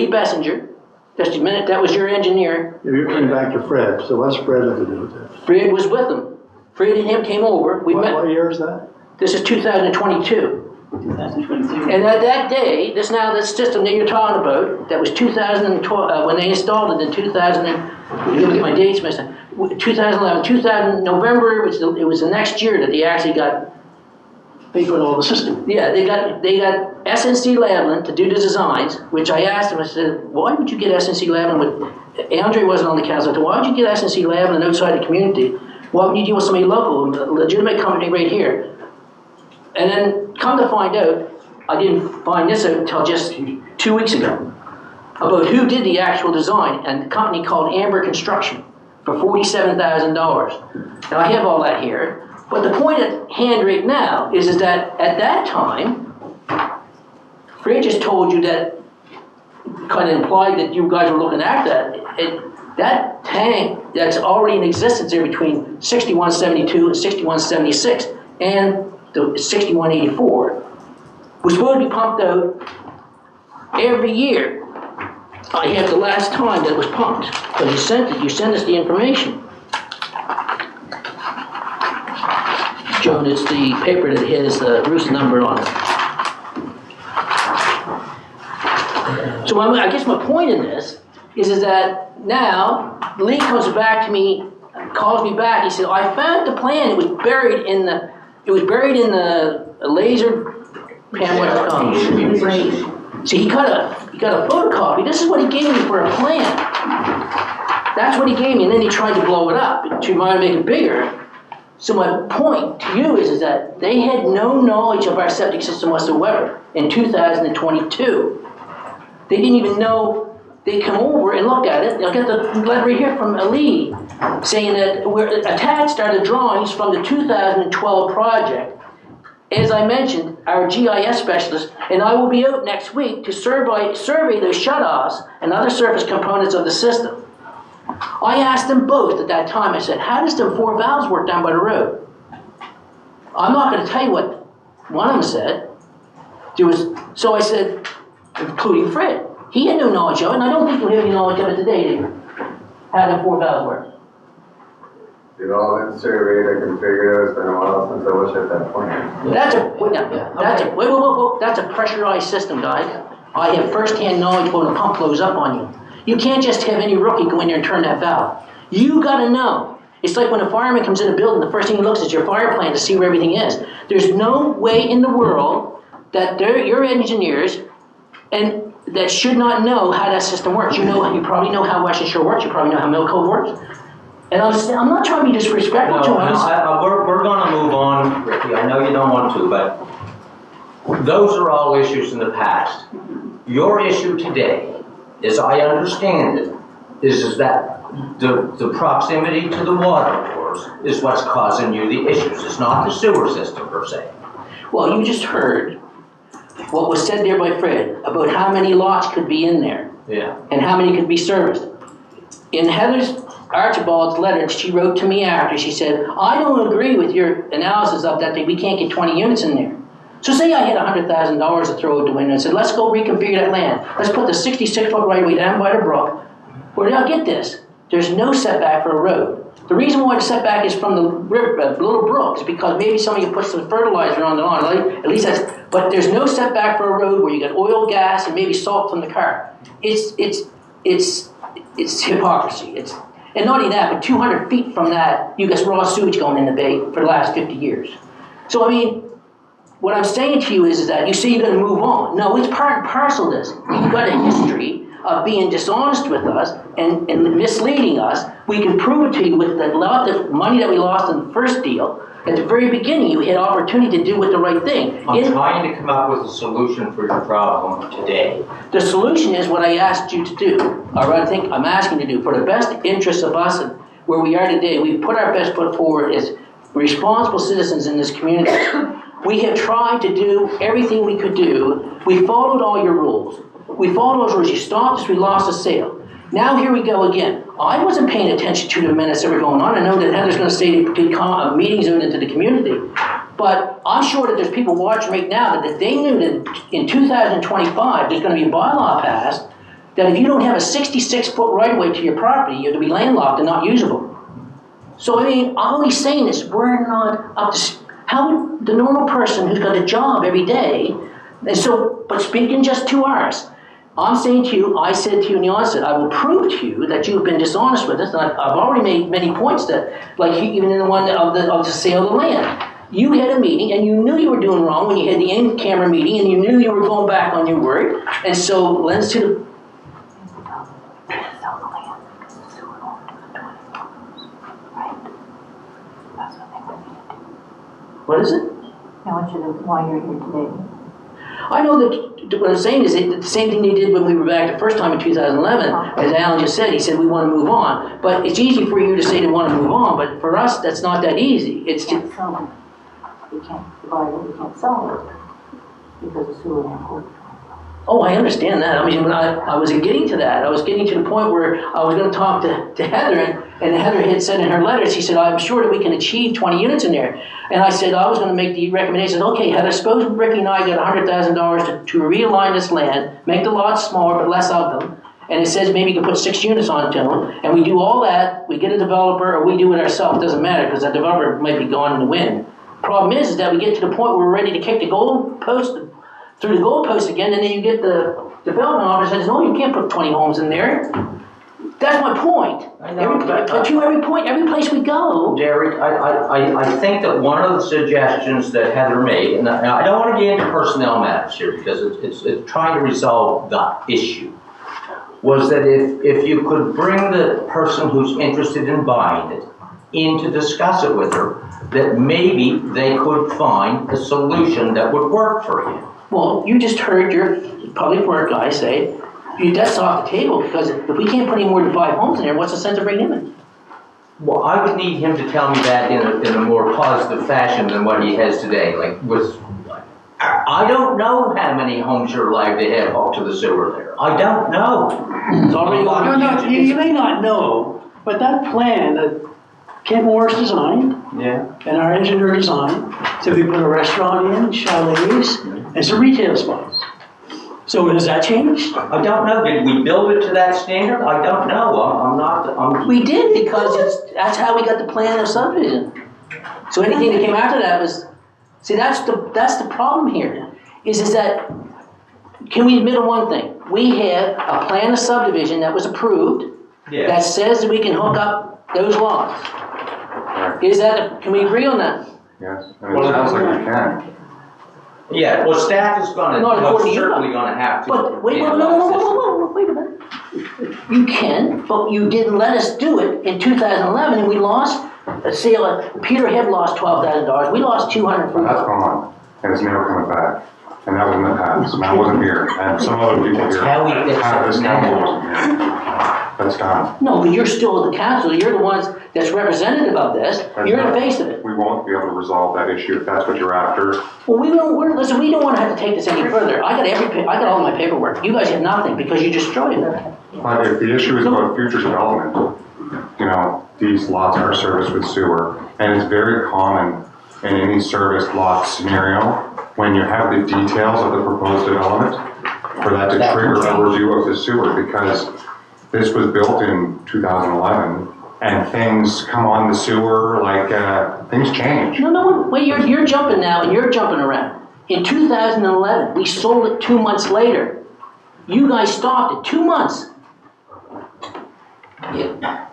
Bessinger. Just a minute, that was your engineer. You're coming back to Fred, so what's Fred have to do with this? Fred was with them. Fred and him came over. We met. What year is that? This is 2022. 2022. And at that day, this system that you're talking about, that was 2012, when they installed it in 2000, you look at my dates, 2011, November, it was the next year that they actually got. They put all the system. Yeah, they got SNC Lavalin to do the designs, which I asked them, I said, why would you get SNC Lavalin with, Andre wasn't on the council, I said, why would you get SNC Lavalin outside the community? Why would you deal with somebody local, a legitimate company right here? And then, come to find out, I didn't find this out until just 2 weeks ago, about who did the actual design, and the company called Amber Construction for $47,000. Now, I have all that here, but the point at hand right now is that at that time, Fred just told you that, kind of implied that you guys were looking at that. That tank that's already in existence there between 6172 and 6176, and the 6184 was supposed to be pumped out every year. I have the last time that it was pumped, because you sent us the information. Joan, it's the paper that has the Bruce number on it. So I guess my point in this is that now Lee comes back to me, calls me back, he said, I found the plan, it was buried in the laser, Pam, what's it called? See, he got a photocopy. This is what he gave me for a plan. That's what he gave me, and then he tried to blow it up to try to make it bigger. So my point to you is that they had no knowledge of our septic system whatsoever in 2022. They didn't even know. They come over and look at it. I'll get the letter right here from Ali saying that we're attached are the drawings from the 2012 project. As I mentioned, our GIS specialist and I will be out next week to survey the shutoffs and other surface components of the system. I asked them both at that time, I said, how does the 4 valves work down by the road? I'm not going to tell you what one of them said. So I said, including Fred. He had no knowledge of it, and I don't think we have any knowledge of it today, do you? How the 4 valves work. They've all been surveyed, I can figure it out, it's been a while since I looked at that plan. That's a pressurized system, guys. I have first-hand knowledge when a pump blows up on you. You can't just have any rookie go in there and turn that valve. You gotta know. It's like when a fireman comes in a building, the first thing he looks at is your fire plan to see where everything is. There's no way in the world that your engineers and that should not know how that system works. You probably know how Western Shore works. You probably know how Mill Cove works. And I'm not trying to be disrespectful to him. We're going to move on, Ricky. I know you don't want to, but those are all issues in the past. Your issue today, as I understand it, is that the proximity to the water course is what's causing you the issues. It's not the sewer system per se. Well, you just heard what was said there by Fred about how many lots could be in there. Yeah. And how many could be serviced. In Heather's Archibald's letter, she wrote to me after, she said, I don't agree with your analysis of that we can't get 20 units in there. So say I had $100,000 to throw out the window and said, let's go reconfigure that land. Let's put the 66-foot right-of-way down by the brook. Where did I get this? There's no setback for a road. The reason why the setback is from the river, little brook is because maybe somebody put some fertilizer on the lawn. At least but there's no setback for a road where you got oil, gas, and maybe salt from the car. It's hypocrisy. And not only that, but 200 feet from that, you got raw sewage going in the bay for the last 50 years. So I mean, what I'm saying to you is that you say you're going to move on. No, it's part and parcel of this. You've got a history of being dishonest with us and misleading us. We can prove it to you with the money that we lost in the first deal. At the very beginning, you had opportunity to do with the right thing. I'm trying to come up with a solution for your problem today. The solution is what I asked you to do, or I think I'm asking you to do, for the best interest of us and where we are today. We've put our best foot forward as responsible citizens in this community. We have tried to do everything we could do. We followed all your rules. We followed those rules. You stopped us, we lost the sale. Now here we go again. I wasn't paying attention to the minutes that were going on. I know that Heather's gonna say meetings out into the community. But I'm sure that there's people watching right now that they knew that in 2025, there's gonna be a bylaw passed that if you don't have a 66-foot right-of-way to your property, you're gonna be landlocked and not usable. So I mean, I'm only saying this, we're not up to, how would the normal person who's got a job every day, and so, but speaking just 2 hours, I'm saying to you, I said to you in the onset, I will prove to you that you've been dishonest with us, and I've already made many points that, like even in the one of the sale of the land. You had a meeting and you knew you were doing wrong when you had the in-camera meeting and you knew you were going back on your word, and so lends to the What is it? I want you to, why you're here today. I know that what I'm saying is that the same thing they did when we were back the first time in 2011. As Alan just said, he said we want to move on. But it's easy for you to say they want to move on, but for us, that's not that easy. It's You can't sell it. You can't buy it, you can't sell it because of sewer and court. Oh, I understand that. I mean, when I was getting to that. I was getting to the point where I was going to talk to Heather, and Heather had said in her letters, she said, I'm sure that we can achieve 20 units in there. And I said, I was going to make the recommendation, okay, Heather, suppose Ricky and I got $100,000 to realign this land, make the lots smaller but less of them, and it says maybe you can put 6 units on it to them, and we do all that, we get a developer, or we do it ourselves, it doesn't matter, because that developer might be gone in the wind. Problem is that we get to the point where we're ready to kick the goalpost through the goalpost again, and then you get the development officer says, no, you can't put 20 homes in there. That's my point. Every point, every place we go. Derek, I think that one of the suggestions that Heather made, and I don't want to get into personnel matters here because it's trying to resolve the issue, was that if you could bring the person who's interested in buying it in to discuss it with her, that maybe they could find a solution that would work for him. Well, you just heard your public work guy say, that's off the table, because if we can't put any more than 5 homes in there, what's the sense of bringing him in? Well, I would need him to tell me that in a more positive fashion than what he has today. I don't know how many homes you're allowed to have up to the sewer there. I don't know. It's already No, you may not know, but that plan that Kent Morris designed, Yeah. and our engineer designed, so we put a restaurant in, chalets, and some retail spots. So has that changed? I don't know. Did we build it to that standard? I don't know. We did, because that's how we got the plan of subdivision. So anything that came after that was, see, that's the problem here, is that, can we admit on one thing? We had a plan of subdivision that was approved, that says that we can hook up those lots. Can we agree on that? Yes, and it sounds like you can. Yeah, well, staff is certainly gonna have to. But wait a minute. You can, but you didn't let us do it in 2011, and we lost, Peter Head lost $12,000, we lost $200. That's gone, and it's never coming back. And that was in the past, and I wasn't here, and some other people here. How we fix This it council now. wasn't here. That's done. No, but you're still the council, you're the ones that's representative of this, you're the face of it. We won't be able to resolve that issue if that's what you're after. Well, we don't want to have to take this any further. I got all my paperwork. You guys have nothing because you destroyed it. But if the issue is about future development, these lots are serviced with sewer, and it's very common in any serviced lot scenario, when you have the details of the proposed development, for that to trigger a review of the sewer, because this was built in 2011, and things come on the sewer, things change. No, wait, you're jumping now, and you're jumping around. In 2011, we sold it 2 months later. You guys stopped it 2 months. Yeah.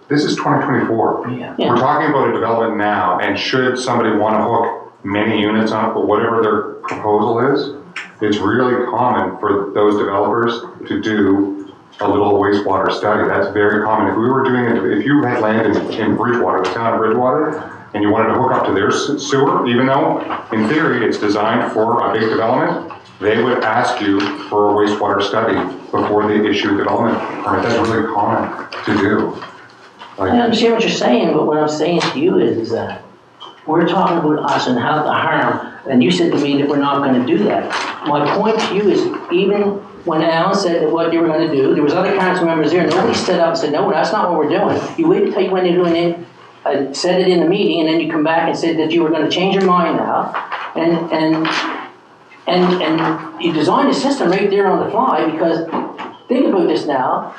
This is 2024. Yeah. We're talking about a development now, and should somebody want to hook many units on it, but whatever their proposal is, it's really common for those developers to do a little wastewater study. That's very common. If we were doing it, if you had land in Bridgewater, the town of Bridgewater, and you wanted to hook up to their sewer, even though in theory it's designed for a big development, they would ask you for a wastewater study before they issue a development permit. That's really common to do. I understand what you're saying, but what I'm saying to you is that we're talking about us and how to harm, and you said to me that we're not gonna do that. My point to you is, even when Alan said that what you were gonna do, there was other council members there, nobody stood up and said, no, that's not what we're doing. You waited till you went into it, said it in the meeting, and then you come back and said that you were gonna change your mind now, and you designed a system right there on the fly, because, think about this now,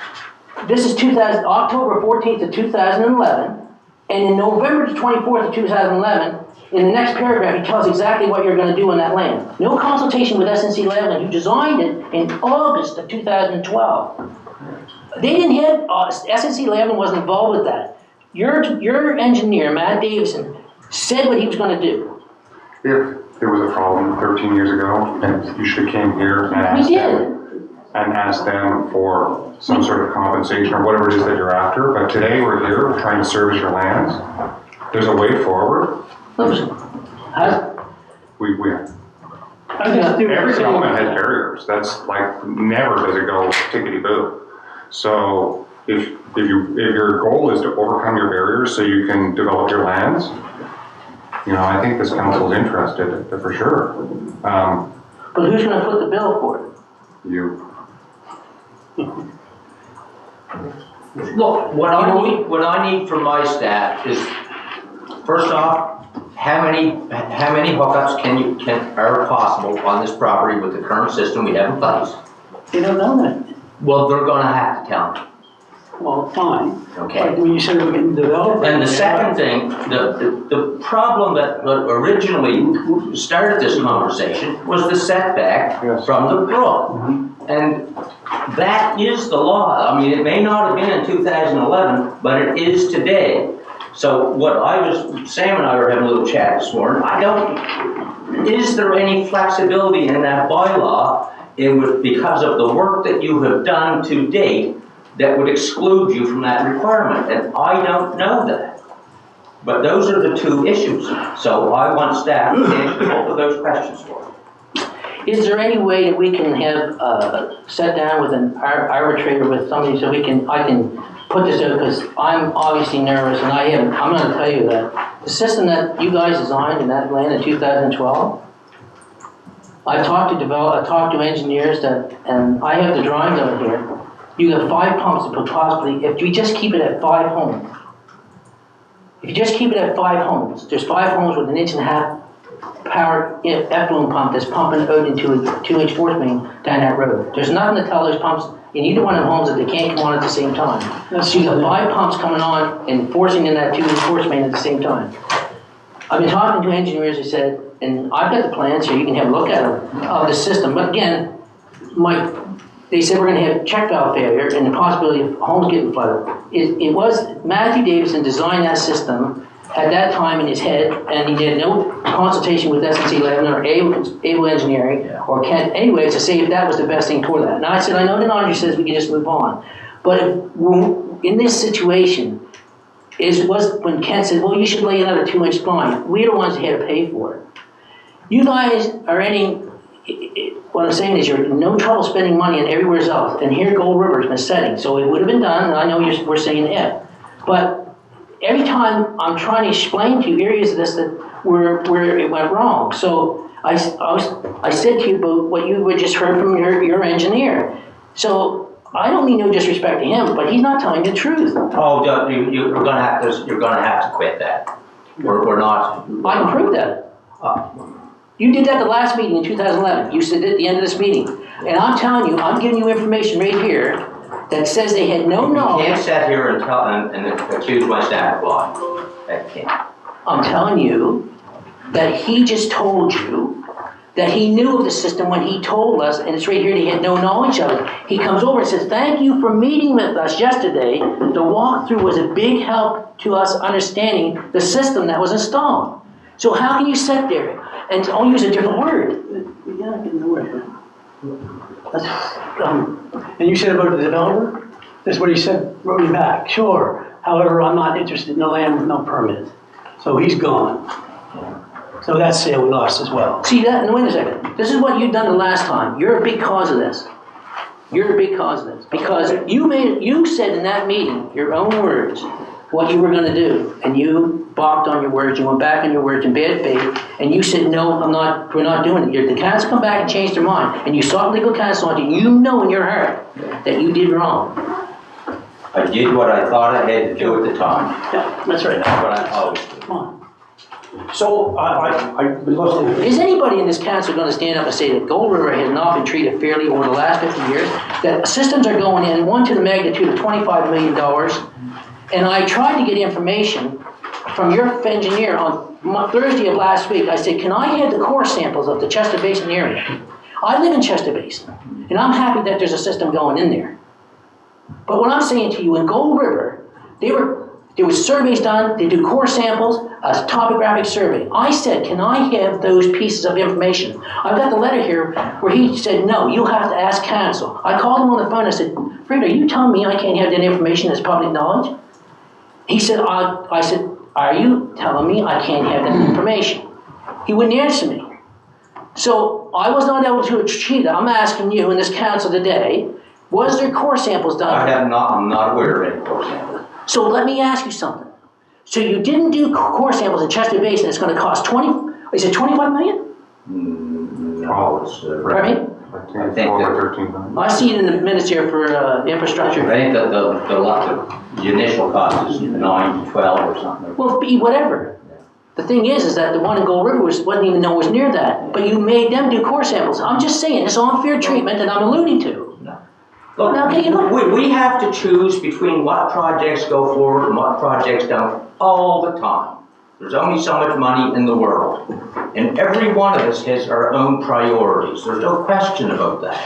this is October 14th of 2011, and in November 24th of 2011, in the next paragraph, he tells exactly what you're gonna do on that land. No consultation with SNC Lavalin, who designed it in August of 2012. They didn't have, SNC Lavalin wasn't involved with that. Your engineer, Matt Davison, said what he was gonna do. If there was a problem 13 years ago, and you should have came here and asked them for some sort of compensation or whatever it is that you're after. But today we're here trying to service your lands. There's a way forward. Listen, Every development has barriers. That's like, never does it go tickety-boo. So if your goal is to overcome your barriers so you can develop your lands, I think this council is interested for sure. but who's gonna foot the bill for it? You. Look, what I need from my staff is, first off, how many hookups are possible on this property with the current system we have in place? They don't know that. Well, they're gonna have to tell me. Well, fine. Okay. Like when you said we're getting developed. And the second thing, the problem that originally started this conversation was the setback from the brook. And that is the law. I mean, it may not have been in 2011, but it is today. So Sam and I were having a little chat this morning. Is there any flexibility in that bylaw because of the work that you have done to date that would exclude you from that requirement? And I don't know that. But those are the two issues. So I want staff to answer both of those questions for me. Is there any way that we can have sit down with an arbitrator with somebody so I can put this out, because I'm obviously nervous, and I'm going to tell you that the system that you guys designed in that land in 2012, I talked to engineers and I have the drawings of it here. You have 5 pumps that could possibly, if you just keep it at 5 homes. If you just keep it at 5 homes, there's 5 homes with an 1.5-inch power effluent pump that's pumping out into a 2-inch force main down that road. There's nothing to tell those pumps in either one of the homes that they can't come on at the same time. So you have 5 pumps coming on and forcing in that 2-inch force main at the same time. I've been talking to engineers, they said, and I've got the plans here, you can have a look at them, of the system. But again, they said we're going to have check valve failure and the possibility of homes getting flooded. It was Matthew Davison designed that system at that time in his head, and he did no consultation with SNC Lavalin or Able Engineering or Kent anyway to say if that was the best thing toward that. And I said, I know the Andre says we can just move on. But in this situation, was when Kent said, well, you should lay another 2-inch line. We're the ones that had to pay for it. You guys are what I'm saying is you're in no trouble spending money and everywhere else. And here Gold River's been setting. So it would have been done, and I know we're saying if. But every time I'm trying to explain to you areas of this where it went wrong. So I said to you about what you just heard from your engineer. So I don't mean no disrespect to him, but he's not telling the truth. Oh, you're gonna have to quit that. We're not. I can prove that. You did that the last meeting in 2011. You said it at the end of this meeting. And I'm telling you, I'm giving you information right here that says they had no knowledge. You can't sit here and accuse my staff of lying. That can't. I'm telling you that he just told you that he knew of the system when he told us, and it's right here, he had no knowledge of it. He comes over and says, thank you for meeting with us yesterday. The walkthrough was a big help to us understanding the system that was installed. So how can you sit there and I'll use a different word? You're not getting nowhere. And you said about the developer? That's what he said, wrote me back. Sure. However, I'm not interested in the land with no permit. So he's gone. So that sale we lost as well. See that, and wait a second, this is what you've done the last time, you're a big cause of this. You're a big cause of this, because you said in that meeting, your own words, what you were gonna do, and you balked on your words, you went back on your words in bad faith, and you said, no, we're not doing it. The council come back and changed their mind, and you sought legal counsel on it, you know in your heart that you did wrong. I did what I thought I had to do at the time. Yeah, that's right. That's what I always do. Come on. So I've been listening. Is anybody in this council gonna stand up and say that Gold River has not been treated fairly over the last 50 years? That systems are going in, one to the magnitude of $25 million, and I tried to get information from your engineer on Thursday of last week. I said, can I have the core samples of the Chester Basin area? I live in Chester Basin, and I'm happy that there's a system going in there. But what I'm saying to you, in Gold River, there was surveys done, they do core samples, a topographic survey. I said, can I have those pieces of information? I've got the letter here where he said, no, you'll have to ask council. I called him on the phone, I said, Fred, are you telling me I can't have that information as public knowledge? He said, I said, are you telling me I can't have that information? He wouldn't answer me. So I was not able to achieve that. I'm asking you in this council today, was there core samples done? I'm not aware of any core samples. So let me ask you something. So you didn't do core samples in Chester Basin, it's gonna cost is it 25 million? No, it's, Pardon me? I think 12 or 13 million. I see it in the minutes here for infrastructure. I think that the initial cost is 9 to 12 or something. Well, be whatever. The thing is that the one in Gold River wasn't even nowhere near that, but you made them do core samples. I'm just saying, it's unfair treatment that I'm alluding to. Look, Now, take a look. we have to choose between what projects go forward and what projects don't all the time. There's only so much money in the world. And every one of us has our own priorities. There's no question about that.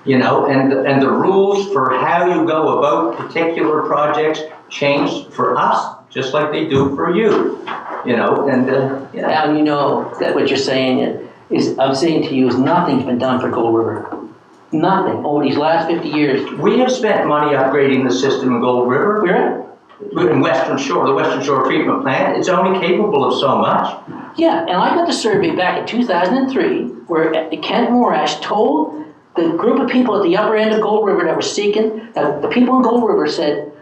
You know, and the rules for how you go about particular projects change for us, just like they do for you. You know, and yeah. Now you know that what you're saying is, I'm saying to you, is nothing's been done for Gold River. Nothing over these last 50 years. We have spent money upgrading the system in Gold River. We're In Western Shore, the Western Shore treatment plant, it's only capable of so much. Yeah, and I got the survey back in 2003 where Kent Morash told the group of people at the upper end of Gold River that were seeking, that the people in Gold River said,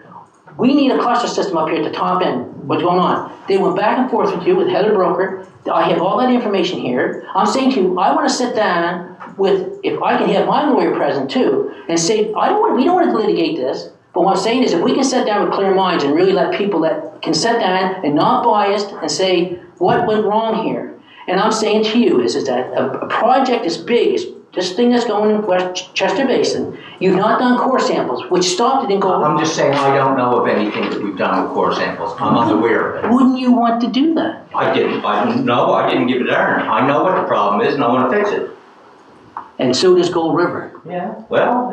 we need a cluster system up here at the top end. What's going on? They went back and forth with you, with Heather Broker. I have all that information here. I'm saying to you, I want to sit down with, if I can have my lawyer present too, and say, we don't want to litigate this. But what I'm saying is, if we can sit down with clear minds and really let people that can sit down and not biased and say what went wrong here. And I'm saying to you is that a project as big as this thing that's going in West Chester Basin, you've not done core samples, which stopped it in Gold. I'm just saying I don't know of anything that we've done with core samples. I'm unaware of it. Wouldn't you want to do that? I didn't give it iron. I know what the problem is and I want to fix it. And so does Gold River. Yeah, well,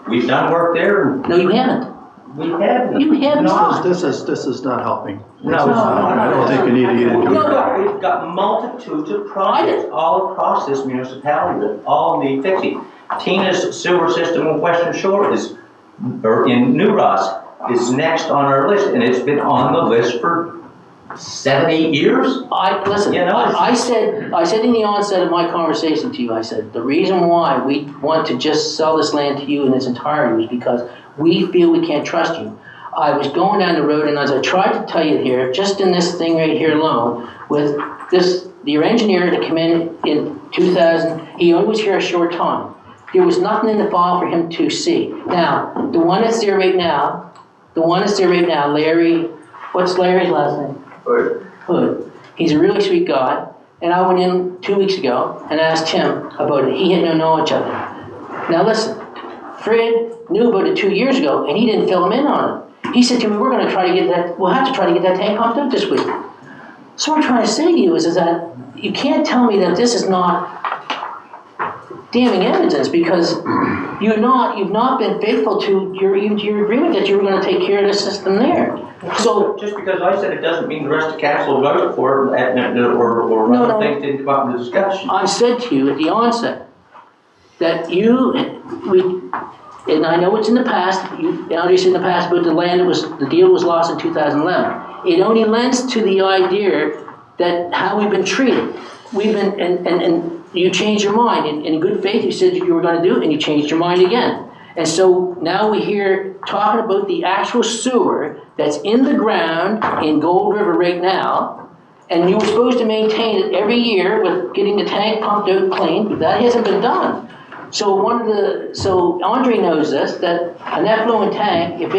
we've done work there. No, you haven't. We haven't. You have No. not. This is not helping. No, This is not- I don't think you need to get into it. We've got multitudes of projects all across this municipality that all need fixing. Tina's sewer system in Western Shore or in New Ross, is next on our list, and it's been on the list for 7, 8 years. Listen, You know, I said in the onset of my conversation to you, I said, the reason why we want to just sell this land to you in its entirety is because we feel we can't trust you. I was going down the road, and as I tried to tell you here, just in this thing right here alone, with your engineer to come in 2000, he only was here a short time. There was nothing in the file for him to see. Now, the one that's there right now, Larry, what's Larry's last name? Hood. He's a really sweet guy, and I went in 2 weeks ago and asked him about it. He had no knowledge of it. Now listen, Fred knew about it 2 years ago, and he didn't fill him in on it. He said to me, we'll have to try to get that tank pumped up this week. So what I'm trying to say to you is that you can't tell me that this is not damning evidence, because you've not been faithful to your agreement that you were going to take care of the system there. So just because I said it doesn't mean the rest of the council voted for it, or other things didn't come up in the discussion. I said to you at the onset that and I know it's in the past, obviously in the past, but the deal was lost in 2011. it only lends to the idea that how we've been treated. We've been, and you changed your mind. In good faith, you said you were gonna do it, and you changed your mind again. And so now we're here talking about the actual sewer that's in the ground in Gold River right now, and you were supposed to maintain it every year with getting the tank pumped out clean, but that hasn't been done. So so Andre knows this, that an effluent tank, if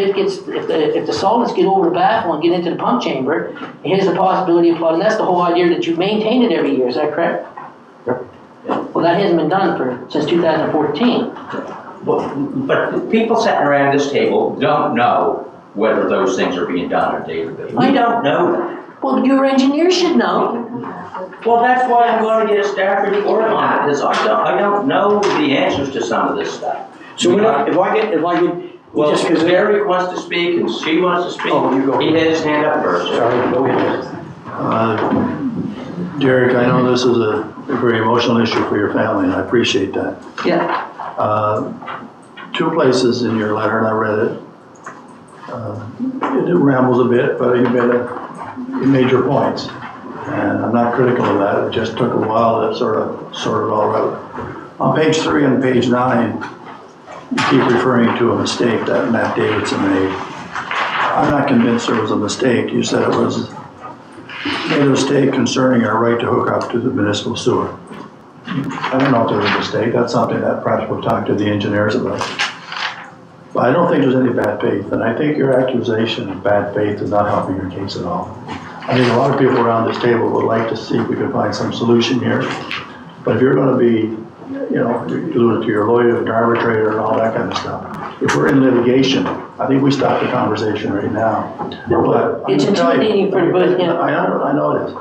the solids get over the baffle and get into the pump chamber, it has the possibility of flooding. That's the whole idea, that you maintain it every year, is that correct? Yep. Well, that hasn't been done since 2014. But people sitting around this table don't know whether those things are being done on a daily basis. We don't know that. Well, your engineer should know. Well, that's why I'm going to get a staff report on it, because I don't know the answers to some of this stuff. So if I get, Well, just because Derek wants to speak and she wants to speak. Oh, you go. He had his hand up first. Sorry, go ahead. Derek, I know this is a very emotional issue for your family, and I appreciate that. Yeah. Two places in your letter, and I read it. It rambles a bit, but you made your points. And I'm not critical of that, it just took a while to sort it all out. On page 3 and page 9, you keep referring to a mistake that Matt Davidson made. I'm not convinced there was a mistake. You said it was made a mistake concerning our right to hook up to the municipal sewer. I don't know if there was a mistake. That's something that perhaps we'll talk to the engineers about. But I don't think there's any bad faith, and I think your accusation of bad faith is not helping your case at all. I think a lot of people around this table would like to see if we could find some solution here. But if you're going to be, you alluded to your lawyer, the arbitrator, and all that kind of stuff. If we're in litigation, I think we stop the conversation right now. But It's intimidating for both of you. I know it is.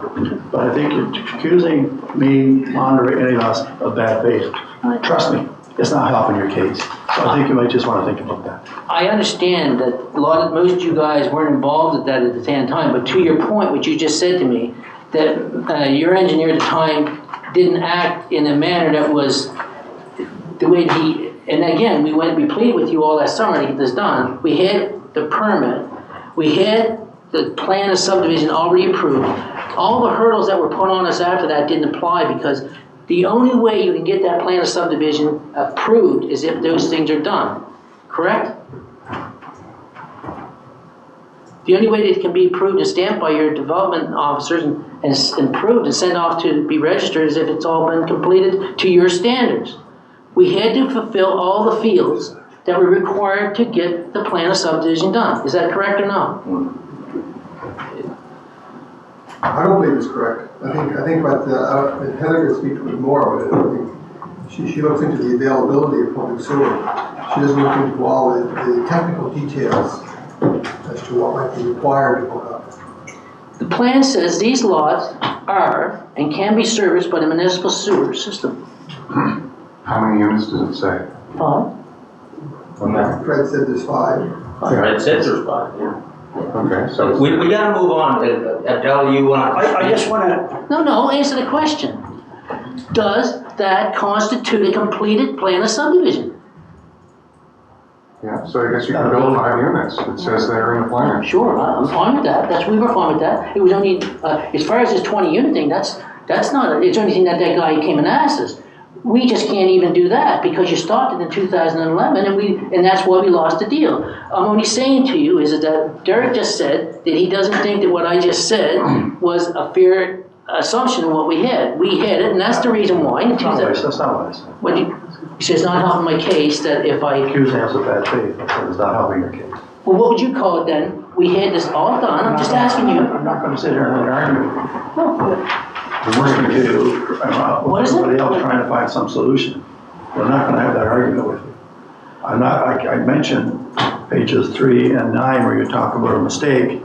But I think you're accusing me, Andre, any of us of bad faith. Trust me, it's not helping your case. So I think you might just want to think about that. I understand that most of you guys weren't involved at that at the same time, but to your point, what you just said to me, that your engineer at the time didn't act in a manner that was the way that he, and again, we pleaded with you all that summer to get this done. We had the permit, we had the plan of subdivision already approved. All the hurdles that were put on us after that didn't apply, because the only way you can get that plan of subdivision approved is if those things are done, correct? The only way that it can be approved and stamped by your development officers and approved and sent off to be registered is if it's all been completed to your standards. We had to fulfill all the fields that were required to get the plan of subdivision done. Is that correct or not? I don't believe it's correct. I think what Heather could speak to it more of it. I think she looks into the availability of public sewer. She doesn't look into all the technical details as to what might be required to hook up. The plan says these lots are and can be serviced by the municipal sewer system. How many units does it say? Fine. Fred said there's 5. It says there's 5, yeah. Okay, so We gotta move on. Adele, you want to? I just want to, No, answer the question. Does that constitute a completed plan of subdivision? yeah, so I guess you can build 5 units. It says they're in the plan. Sure, I'm fine with that. We were fine with that. It was only, as far as this 20 unit thing, that's not, it's the only thing that guy came and asked us. We just can't even do that because you stopped it in 2011 and that's why we lost the deal. I'm only saying to you is that Derek just said that he doesn't think that what I just said was a fair assumption of what we had. We had it, and that's the reason why. That's not what I said. What he says, not helping my case, that if I... Accusing us of bad faith, I said it's not helping your case. Well, what would you call it then? We had this all done, I'm just asking you. I'm not going to sit here and argue. We're going to do, What is it? everybody else trying to find some solution. We're not going to have that argument with you. I mentioned pages 3 and 9 where you talk about a mistake,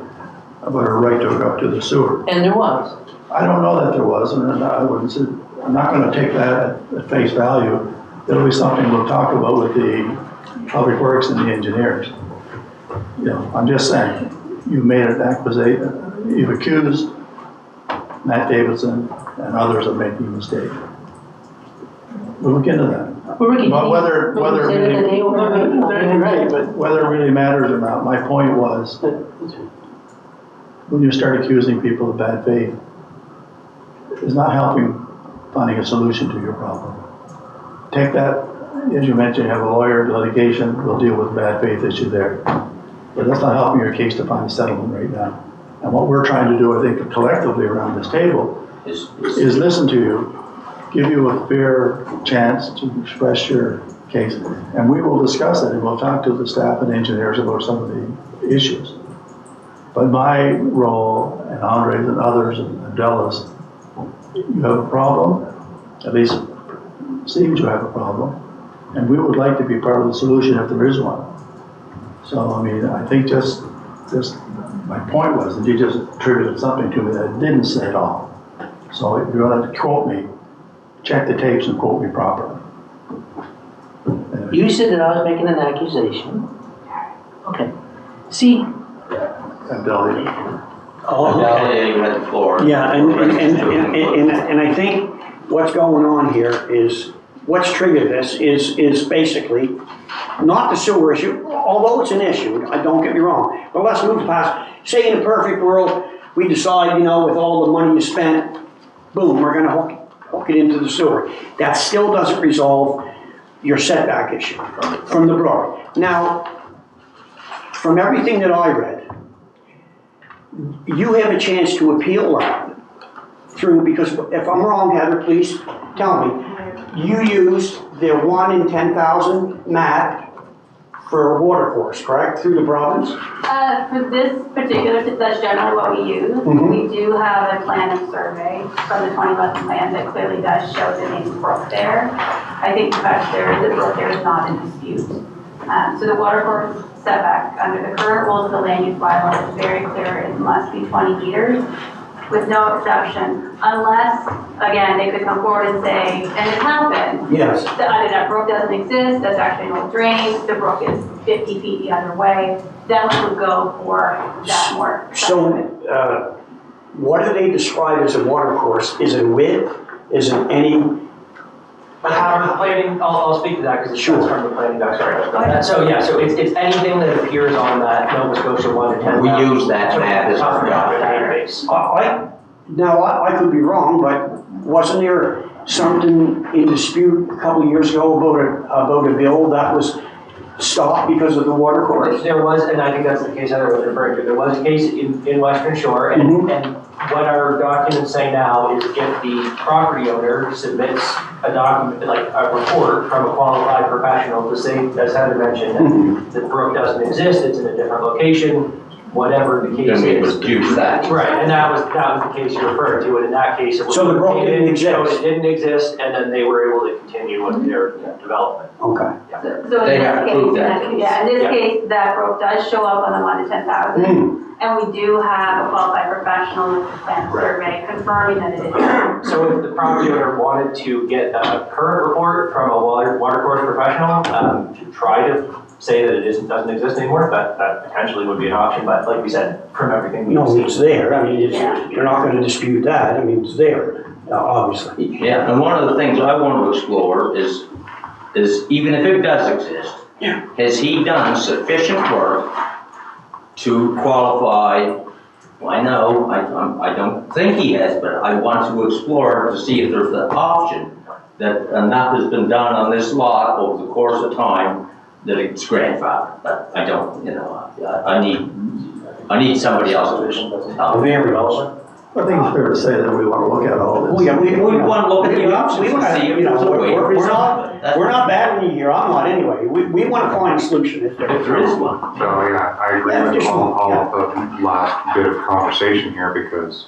about a right to hook up to the sewer. And there was. I don't know that there was, and I'm not going to take that at face value. It'll be something we'll talk about with the Public Works and the engineers. I'm just saying, you've made an accusation, you've accused Matt Davidson and others of making a mistake. We'll look into that. But whether it really matters or not, my point was, when you start accusing people of bad faith, is not helping finding a solution to your problem. Take that, as you mentioned, you have a lawyer, litigation, we'll deal with the bad faith issue there. But that's not helping your case to find a settlement right now. And what we're trying to do, I think, collectively around this table, is listen to you, give you a fair chance to express your case, and we will discuss it, and we'll talk to the staff and engineers about some of the issues. But my role, and Andre's and others, and Adela's, you have a problem, at least seems you have a problem, and we would like to be part of the solution if there is one. So, I mean, I think just my point was that you just attributed something to me that I didn't say at all. So if you're going to quote me, check the tapes and quote me properly. You said that I was making an accusation. Okay. See, Adela, Oh, Now, okay. you had the floor. Yeah, and I think what's going on here is, what's triggered this is basically not the sewer issue, although it's an issue, don't get me wrong. But let's move past, say in a perfect world, we decide, with all the money you spent, boom, we're gonna hook it into the sewer. That still doesn't resolve your setback issue from the brook. Now, from everything that I read, you have a chance to appeal that through, because if I'm wrong, Heather, please tell me. You used the 1 in 10,000 map for a water course, correct, through the province? For this particular, that's generally what we use. Mhm. We do have a plan and survey from the 2011 plan that clearly does show the main brook there. I think the fact there is a brook there is not in dispute. So the water course setback under the current rules of the land use bylaw is very clear. It must be 20 meters with no exception, unless, again, they could come forward and say, and it's happened, Yes. either that brook doesn't exist, that's actually an old drain, the brook is 50 feet the other way, then we would go for that more. So, what do they describe as a water course? Is it width? Is it any? From the planning, I'll speak to that because it's Sure. from the planning doc, sorry. So it's anything that appears on that Nova Scotia 1 to 10. We use that map as our database. I could be wrong, but wasn't there something in dispute a couple of years ago about a bill that was stopped because of the water course? There was, and I think that's the case Heather was referring to, there was a case in Western Shore, Mhm. and what our documents say now is if the property owner submits a document, like a report from a qualified professional to say, as Heather mentioned, Mhm. that the brook doesn't exist, it's in a different location, whatever the case Then we is. would do that. Right, and that was the case you referred to, and in that case, it was. So the brook didn't exist? It didn't exist, and then they were able to continue with their development. Okay. So in They this have to case, prove that. yeah, in this Yeah. case, that brook does show up on the 1 to 10,000. Hmm. And we do have a qualified professional plan Right. survey confirming that it is. So if the property owner wanted to get a current report from a water course professional, to try to say that it doesn't exist anymore, that potentially would be an option, but like we said, from everything No, we've seen. it's there. I mean, Yeah. you're not gonna dispute that. I mean, it's there, obviously. Yeah, and one of the things I want to explore is even if it does exist, has he done sufficient work to qualify? Well, I know, I don't think he has, but I want to explore to see if there's the option that enough has been done on this lot over the course of time that it's grandfathered. But I don't, I need somebody else to. Very well. I think it's fair to say that we want to look at all this. Oh, yeah, We want to look at the options We and wanna, see if you know, there's a way. we're not battling you here. I'm not anyway. We wanna find a solution if If there is one. So, yeah, I agree Yeah, with just all one, of the last bit of conversation here because,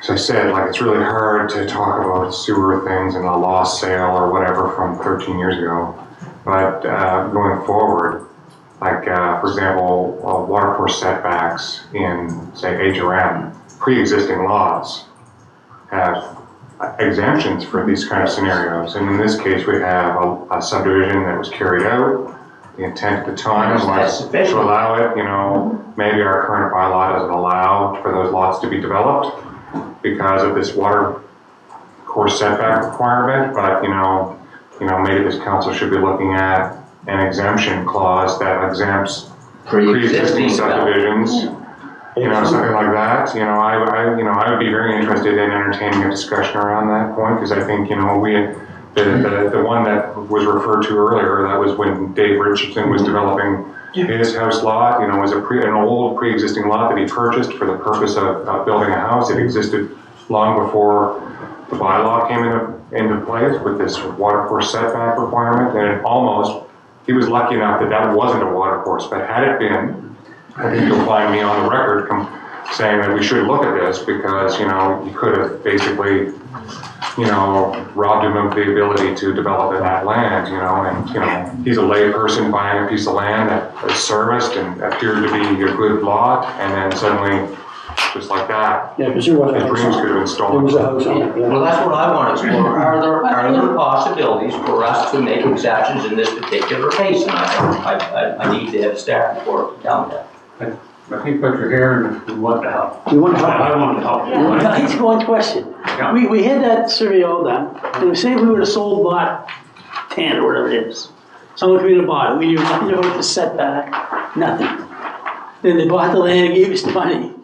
as I said, like, it's really hard to talk about sewer things and a lost sale or whatever from 13 years ago. But going forward, like, for example, water course setbacks in, say, HRM, pre-existing lots have exemptions for these kind of scenarios. And in this case, we have a subdivision that was carried out. The intent at the time was to allow it, maybe our current bylaw doesn't allow for those lots to be developed because of this water course setback requirement, but maybe this council should be looking at an exemption clause that exempts pre-existing subdivisions something like that, I would be very interested in entertaining a discussion around that point, because I think, the one that was referred to earlier, that was when Dave Richardson was developing his house lot, was an old pre-existing lot that he purchased for the purpose of building a house. It existed long before the bylaw came into place with this watercourse setback requirement, and he was lucky enough that wasn't a watercourse, but had it been, I think you'll find me on the record saying that we should look at this, because, you could have basically, robbed him of the ability to develop that land, and, he's a lay person buying a piece of land that is serviced and appeared to be a good lot, and then suddenly, just like that, Yeah, because there was a his house dreams on could have been it. stolen. There was a house on it, yeah. Well, that's what I want to explore. Are there possibilities for us to make exceptions in this particular case? And I need to have staff report to tell me that. I think what you're hearing, we want to help. You want to help? I want to help. I just one question. Yeah. We had that survey all done, and say if we would have sold lot 10 or whatever it is, someone came in and bought it, we knew nothing about the setback, nothing. Then they bought the land and gave us the money.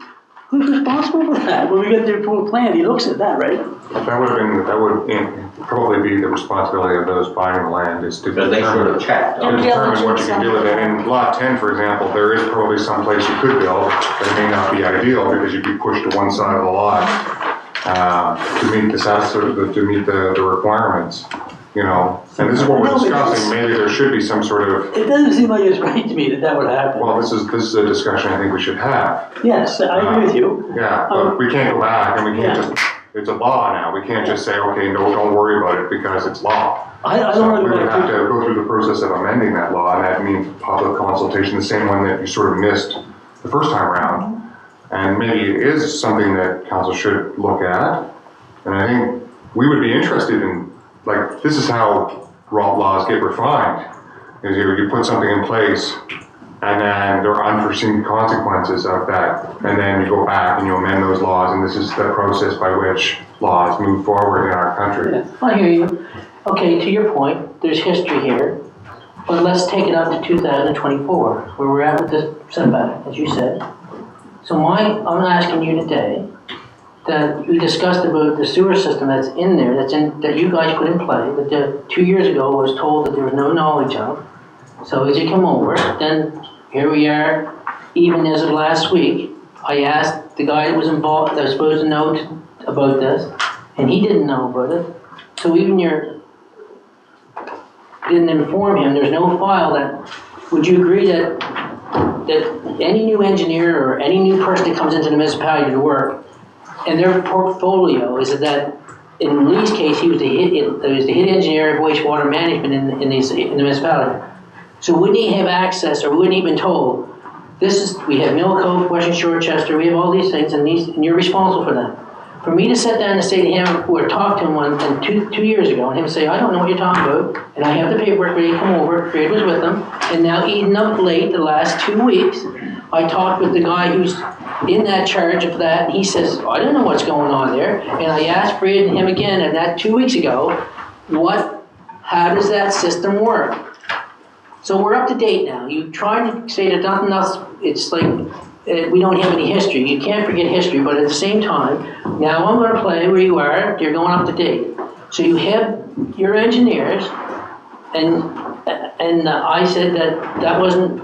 Who's responsible for that? When we get their full plan, he looks at that, right? That would probably be the responsibility of those buying the land, is to Because they should have checked. to determine what you can do with it. In lot 10, for example, there is probably some place you could build, but it may not be ideal, because you'd be pushed to one side of the lot to meet the requirements, And this is what we're discussing, maybe there should be some sort of, It doesn't seem like it's right to me that would happen. well, this is a discussion I think we should have. Yes, I agree with you. Yeah, but we can't go back, and we can't just, it's a law now, we can't just say, okay, no, don't worry about it because it's law. I So don't we really would have want to go through the process of amending that law, and that means public consultation, the same one that you sort of missed the first time around. And maybe it is something that council should look at, and I think we would be interested in, like, this is how laws get refined, is you put something in place, and then there are unforeseen consequences of that, and then you go back and you amend those laws, and this is the process by which laws move forward in our country. Yeah, I hear you. Okay, to your point, there's history here, but let's take it up to 2024, where we're at with the setback, as you said. So I'm asking you today, that we discussed about the sewer system that's in there, that you guys put in play, that 2 years ago was told that there was no knowledge of. So as you come over, then here we are, even as of last week, I asked the guy that was involved, that was supposed to know about this, and he didn't know about it. So even didn't inform him, there's no file that, would you agree that any new engineer or any new person that comes into the municipality to work, and their portfolio is that, in Lee's case, he was the head engineer of wastewater management in the municipality. So wouldn't he have access, or wouldn't he have been told, we have Mill Cove, Western Shore, Chester, we have all these things, and you're responsible for them. For me to sit down and say to him, or talk to him two years ago, and him say, I don't know what you're talking about, and I have the paperwork ready to come over, Fred was with him, and now even up late, the last 2 weeks, I talked with the guy who's in that charge of that, and he says, I don't know what's going on there, and I asked Fred and him again, and that 2 weeks ago, how does that system work? So we're up to date now. You try to say that nothing else, it's like, we don't have any history. You can't forget history, but at the same time, now I'm going to play where you are, you're going up to date. So you have your engineers, and I said that wasn't,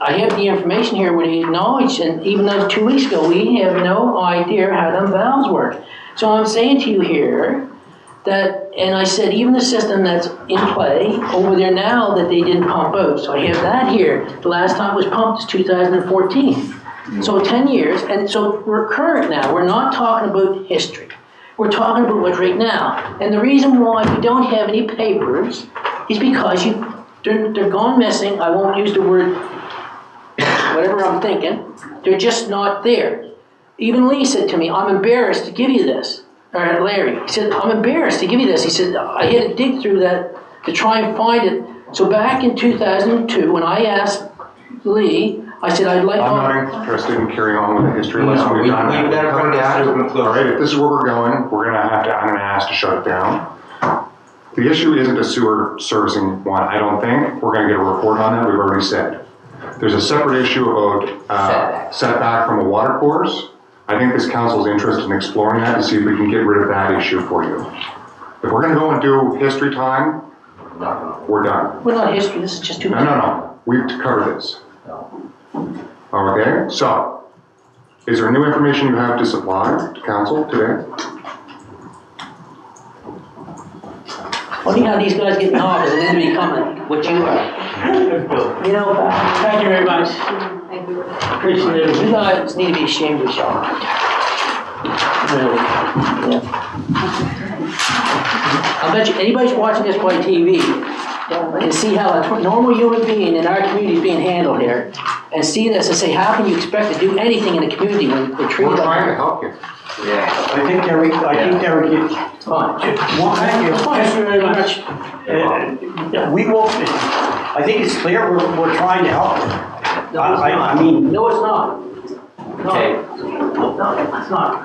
I have the information here where they acknowledged, and even though 2 weeks ago, we have no idea how them valves work. So I'm saying to you here, and I said, even the system that's in play over there now that they didn't pump out. So I have that here. The last time it was pumped is 2014. So 10 years, and so we're current now. We're not talking about history. We're talking about what's right now. And the reason why we don't have any papers is because they're gone missing. I won't use the word, whatever I'm thinking. They're just not there. Even Lee said to me, I'm embarrassed to give you this. Or Larry, he said, I'm embarrassed to give you this. He said, I had to dig through that to try and find it. So back in 2002, when I asked Lee, I said, I'd like to... I'm not interested in carrying on with the history lesson we've done. We've got to bring this to a conclusion. All right, if this is where we're going, I'm going to ask to shut it down. The issue isn't a sewer servicing one, I don't think. We're going to get a report on that, we've already said. There's a separate issue about setback from a water course. I think this council's interested in exploring that to see if we can get rid of that issue for you. If we're gonna go and do history time, we're done. Well, not history, this is just too much. No, we've covered this. Okay, so, is there new information you have to supply to council today? Funny how these guys get off as an enemy coming, what you are. You know, Thank you very much. Appreciate it. you guys need to be ashamed of yourself. Really, yeah. I bet you, anybody's watching this by TV and see how a normal human being in our community is being handled here, and see this and say, how can you expect to do anything in the community when the trees We're are... trying to help you. I think Derek, Fine. well, thank you. Thank you very much. We will, I think it's clear, we're trying to help. I mean. No, it's not. No, Okay. no, it's not.